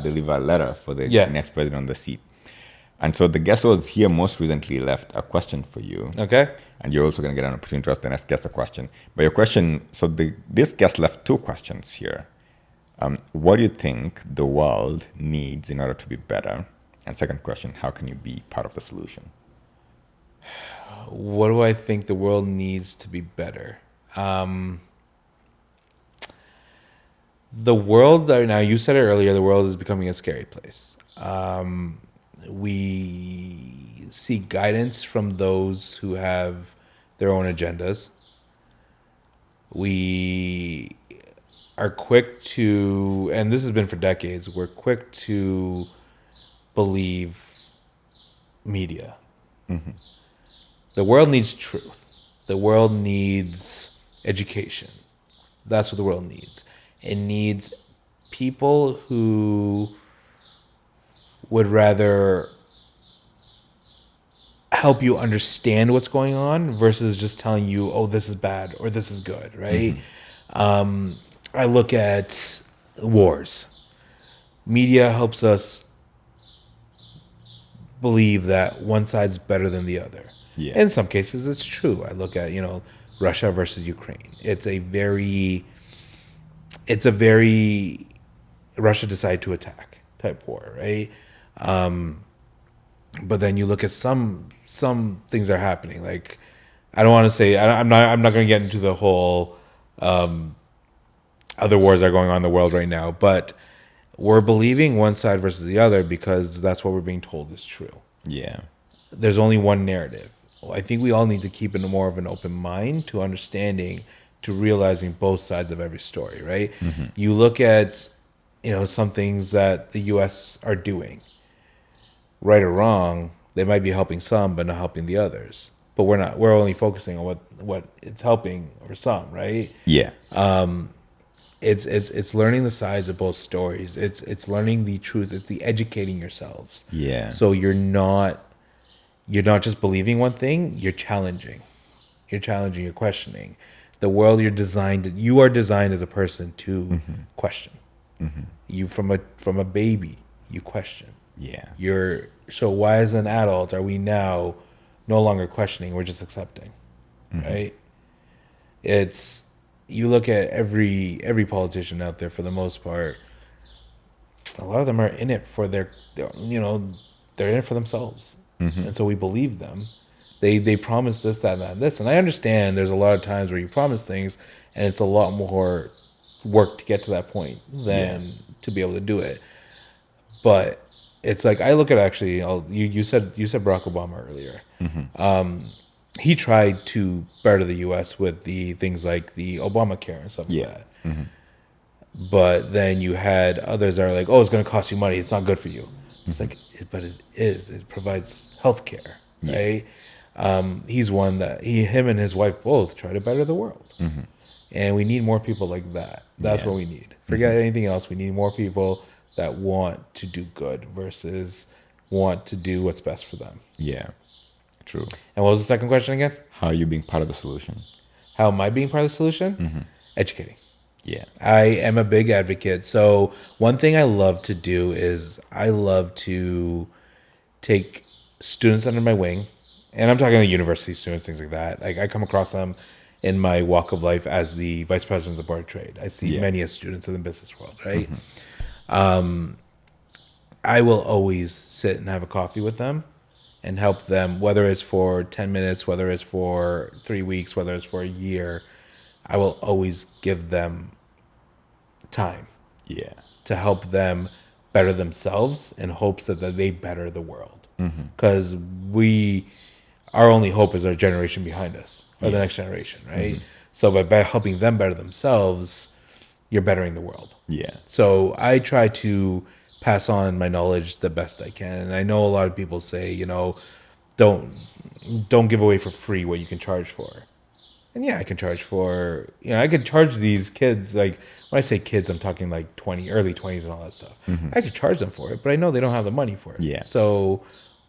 they leave a letter for the next president on the seat. And so the guest who was here most recently left a question for you. Okay. And you're also going to get an opportunity to ask the next guest a question. But your question, so this guest left 2 questions here. What do you think the world needs in order to be better? And second question, how can you be part of the solution? What do I think the world needs to be better? The world, now you said it earlier, the world is becoming a scary place. We see guidance from those who have their own agendas. We are quick to, and this has been for decades, we're quick to believe media. The world needs truth. The world needs education. That's what the world needs. It needs people who would rather help you understand what's going on versus just telling you, oh, this is bad or this is good, right? I look at wars. Media helps us believe that one side's better than the other. Yeah. In some cases, it's true. I look at, Russia versus Ukraine. It's a very Russia decided to attack type war, right? But then you look at some things are happening. Like, I don't want to say, I'm not going to get into the whole other wars that are going on in the world right now, but we're believing one side versus the other because that's what we're being told is true. Yeah. There's only one narrative. I think we all need to keep more of an open mind to understanding, to realizing both sides of every story, right? You look at, some things that the U.S. are doing, right or wrong, they might be helping some but not helping the others. But we're only focusing on what it's helping for some, right? Yeah. It's learning the sides of both stories. It's learning the truth. It's the educating yourselves. Yeah. So you're not just believing one thing, you're challenging. You're questioning. The world you are designed as a person to question. You from a baby, you question. Yeah. So why as an adult are we now no longer questioning, we're just accepting. Right? You look at every politician out there for the most part, a lot of them are in it for they're in it for themselves. And so we believe them. They promise this, that, and this. And I understand there's a lot of times where you promise things and it's a lot more work to get to that point than to be able to do it. But it's like, I look at actually, you said Barack Obama earlier. He tried to better the U.S. with the things like the Obamacare and stuff like that. But then you had others that are like, oh, it's going to cost you money. It's not good for you. It's like, but it is. It provides health care, right? He's one that him and his wife both try to better the world. And we need more people like that. That's what we need. Forget anything else. We need more people that want to do good versus want to do what's best for them. Yeah, true. And what was the second question again? How are you being part of the solution? How am I being part of the solution? Educating. Yeah. I am a big advocate. So one thing I love to do is I love to take students under my wing. And I'm talking to university students, things like that. Like I come across them in my walk of life as the vice president of the board of trade. I see many as students in the business world, right? I will always sit and have a coffee with them and help them, whether it's for 10 minutes, whether it's for 3 weeks, whether it's for a year. I will always give them time to help them better themselves in hopes that they better the world. Because our only hope is our generation behind us, or the next generation, right? So by helping them better themselves, you're bettering the world. Yeah. So I try to pass on my knowledge the best I can. And I know a lot of people say, don't give away for free what you can charge for. And I can charge for, I could charge these kids, like when I say kids, I'm talking like early 20s and all that stuff. I could charge them for it, but I know they don't have the money for it. Yeah. So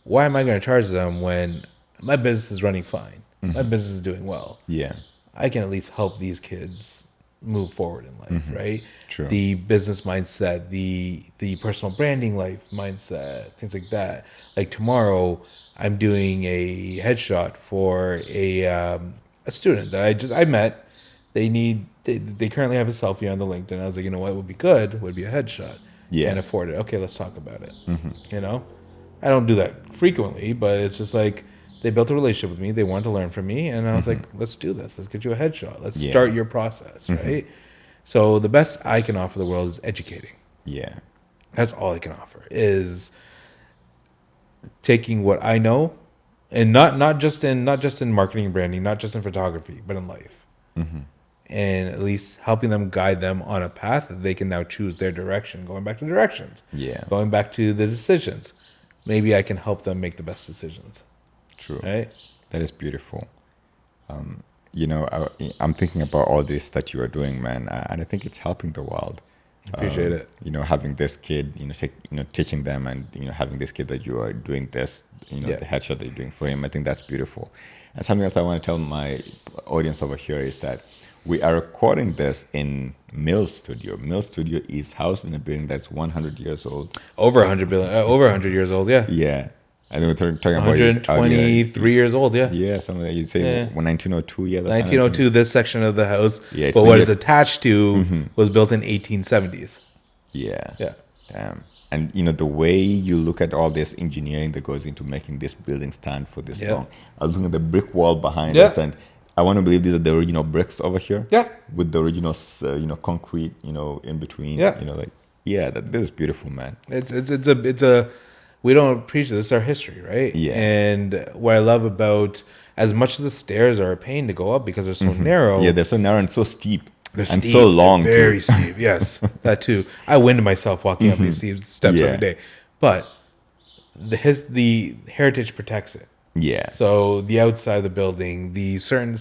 why am I going to charge them when my business is running fine? My business is doing well. Yeah. I can at least help these kids move forward in life, right? True. The business mindset, the personal branding life mindset, things like that. Like tomorrow, I'm doing a headshot for a student that I met. They currently have a selfie on the LinkedIn. I was like, what would be good would be a headshot. Yeah. Can't afford it. Okay, let's talk about it. I don't do that frequently, but it's just like they built a relationship with me. They wanted to learn from me, and I was like, let's do this. Let's get you a headshot. Let's start your process, right? So the best I can offer the world is educating. Yeah. That's all I can offer is taking what I know, and not just in marketing and branding, not just in photography, but in life. And at least helping them, guide them on a path that they can now choose their direction, going back to directions. Yeah. Going back to the decisions. Maybe I can help them make the best decisions. True. Right? That is beautiful. I'm thinking about all this that you are doing, man, and I think it's helping the world. Appreciate it. Having this kid, teaching them, and having this kid that you are doing this, the headshot that you're doing for him. I think that's beautiful. And something else I want to tell my audience over here is that we are recording this in Mill Studio. Mill Studio is housed in a building that's 100 years old. Over 100 years old, yeah. Yeah. I think we're talking about 123 years old, yeah. Yeah, something that you'd say 1902, yeah. 1902, this section of the house, yeah, but what it's attached to was built in 1870s. Yeah. Yeah. Damn. And, the way you look at all this engineering that goes into making this building stand for this long. I was looking at the brick wall behind us, and I want to believe these are the original bricks over here. Yeah. With the original, concrete, in between. Yeah. That is beautiful, man. It's a we don't appreciate this. It's our history, right? Yeah. And what I love about, as much as the stairs are a pain to go up because they're so narrow. Yeah, they're so narrow and so steep. They're and steep, so long, very steep. Yes, that too. I wind myself walking up these steep steps every day. But the heritage protects it. Yeah. So the outside of the building, the certain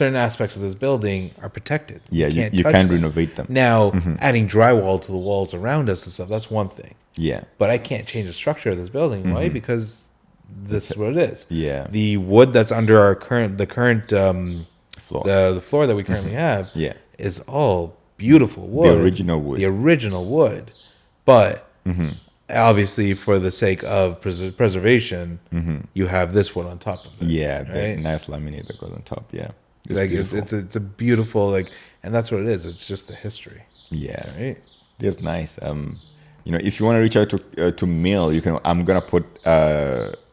aspects of this building are protected. Yeah, you can't renovate them. Now, adding drywall to the walls around us and stuff, that's one thing. Yeah. But I can't change the structure of this building. Why? Because this is what it is. Yeah. The wood that's under our current floor, the floor that we currently have, is all beautiful wood. The original wood. The original wood. But obviously, for the sake of preservation, you have this wood on top of it. Yeah, the nice laminate that goes on top. Yeah. It's a beautiful, and that's what it is. It's just the history. Yeah. Right? That's nice. If you want to reach out to Mil, you can. I'm gonna put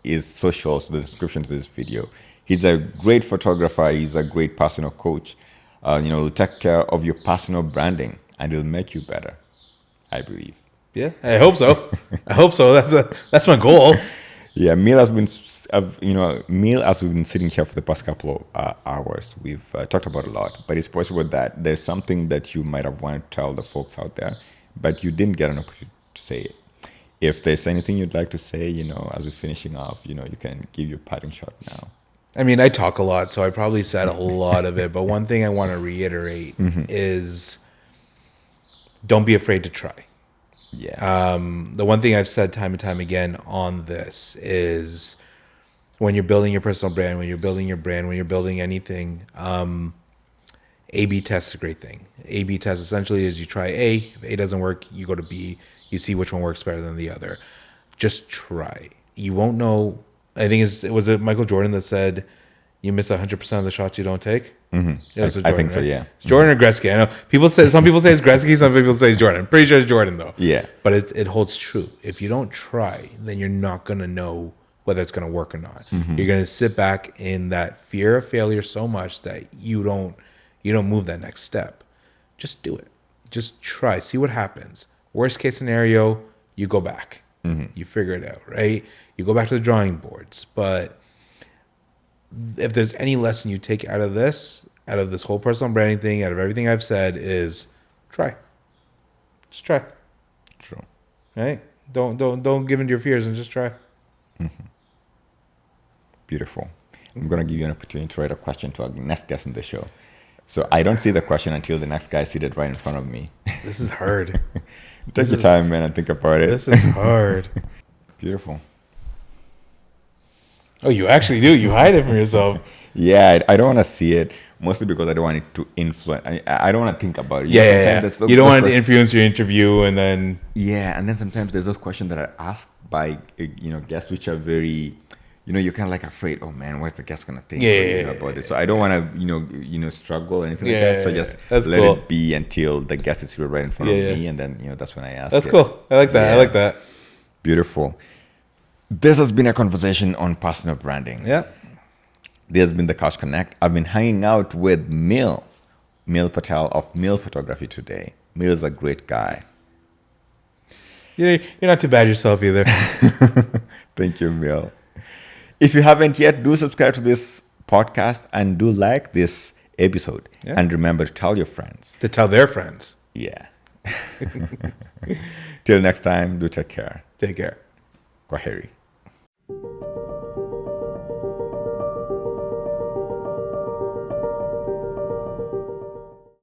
his socials, the description to this video. He's a great photographer. He's a great personal coach. He'll take care of your personal branding, and it'll make you better, I believe. Yeah, I hope so. I hope so. That's my goal. Yeah, Mil has been, as we've been sitting here for the past couple of hours, we've talked about a lot. But it's possible that there's something that you might have wanted to tell the folks out there, but you didn't get an opportunity to say it. If there's anything you'd like to say, as we're finishing off, you can give your parting shot now. I mean, I talk a lot, so I probably said a lot of it. But one thing I want to reiterate is don't be afraid to try. Yeah. The one thing I've said time and time again on this is when you're building your personal brand, when you're building your brand, when you're building anything, A/B test is a great thing. A/B test essentially is you try A. If A doesn't work, you go to B. You see which one works better than the other. Just try. You won't know. I think was it Michael Jordan that said you miss 100% of the shots you don't take? Mm-hmm. Yeah, Jordan, I think so, yeah. It's Jordan or Gretzky. I know some people say it's Gretzky, some people say it's Jordan. I'm pretty sure it's Jordan though. Yeah. But it holds true. If you don't try, then you're not gonna know whether it's gonna work or not. You're gonna sit back in that fear of failure so much that you don't move that next step. Just do it. Just try. See what happens. Worst case scenario, you go back. You figure it out, right? You go back to the drawing boards. But if there's any lesson you take out of this whole personal branding thing, out of everything I've said, is try. Just try. True. Right? Don't give in to your fears and just try. Beautiful. I'm gonna give you an opportunity to write a question to our next guest on the show. So I don't see the question until the next guy is seated right in front of me. This is hard. Take your time, man, and think about it. This is hard. Beautiful. Oh, you actually do. You hide it from yourself. Yeah, I don't want to see it, mostly because I don't want it to influence. I don't want to think about it. Yeah. You don't want it to influence your interview, and then... Yeah, and then sometimes there's those questions that are asked by, guests which are very... you're kind of like afraid, oh man, what's the guest gonna think about this? So I don't want to, struggle or anything like that. So just let it be until the guest is here right in front of me, and then that's when I ask. That's cool. I like that. Yeah. I like that. Beautiful. This has been a conversation on personal branding. Yeah. This has been the Couch Connect. I've been hanging out with Mil Patel of Mil Photography today. Mil is a great guy. You're not too bad yourself either. Thank you, Mil. If you haven't yet, do subscribe to this podcast and do like this episode. Yeah. And remember to tell your friends. To tell their friends. Yeah. Till next time, do take care. Take care. Kwaheri.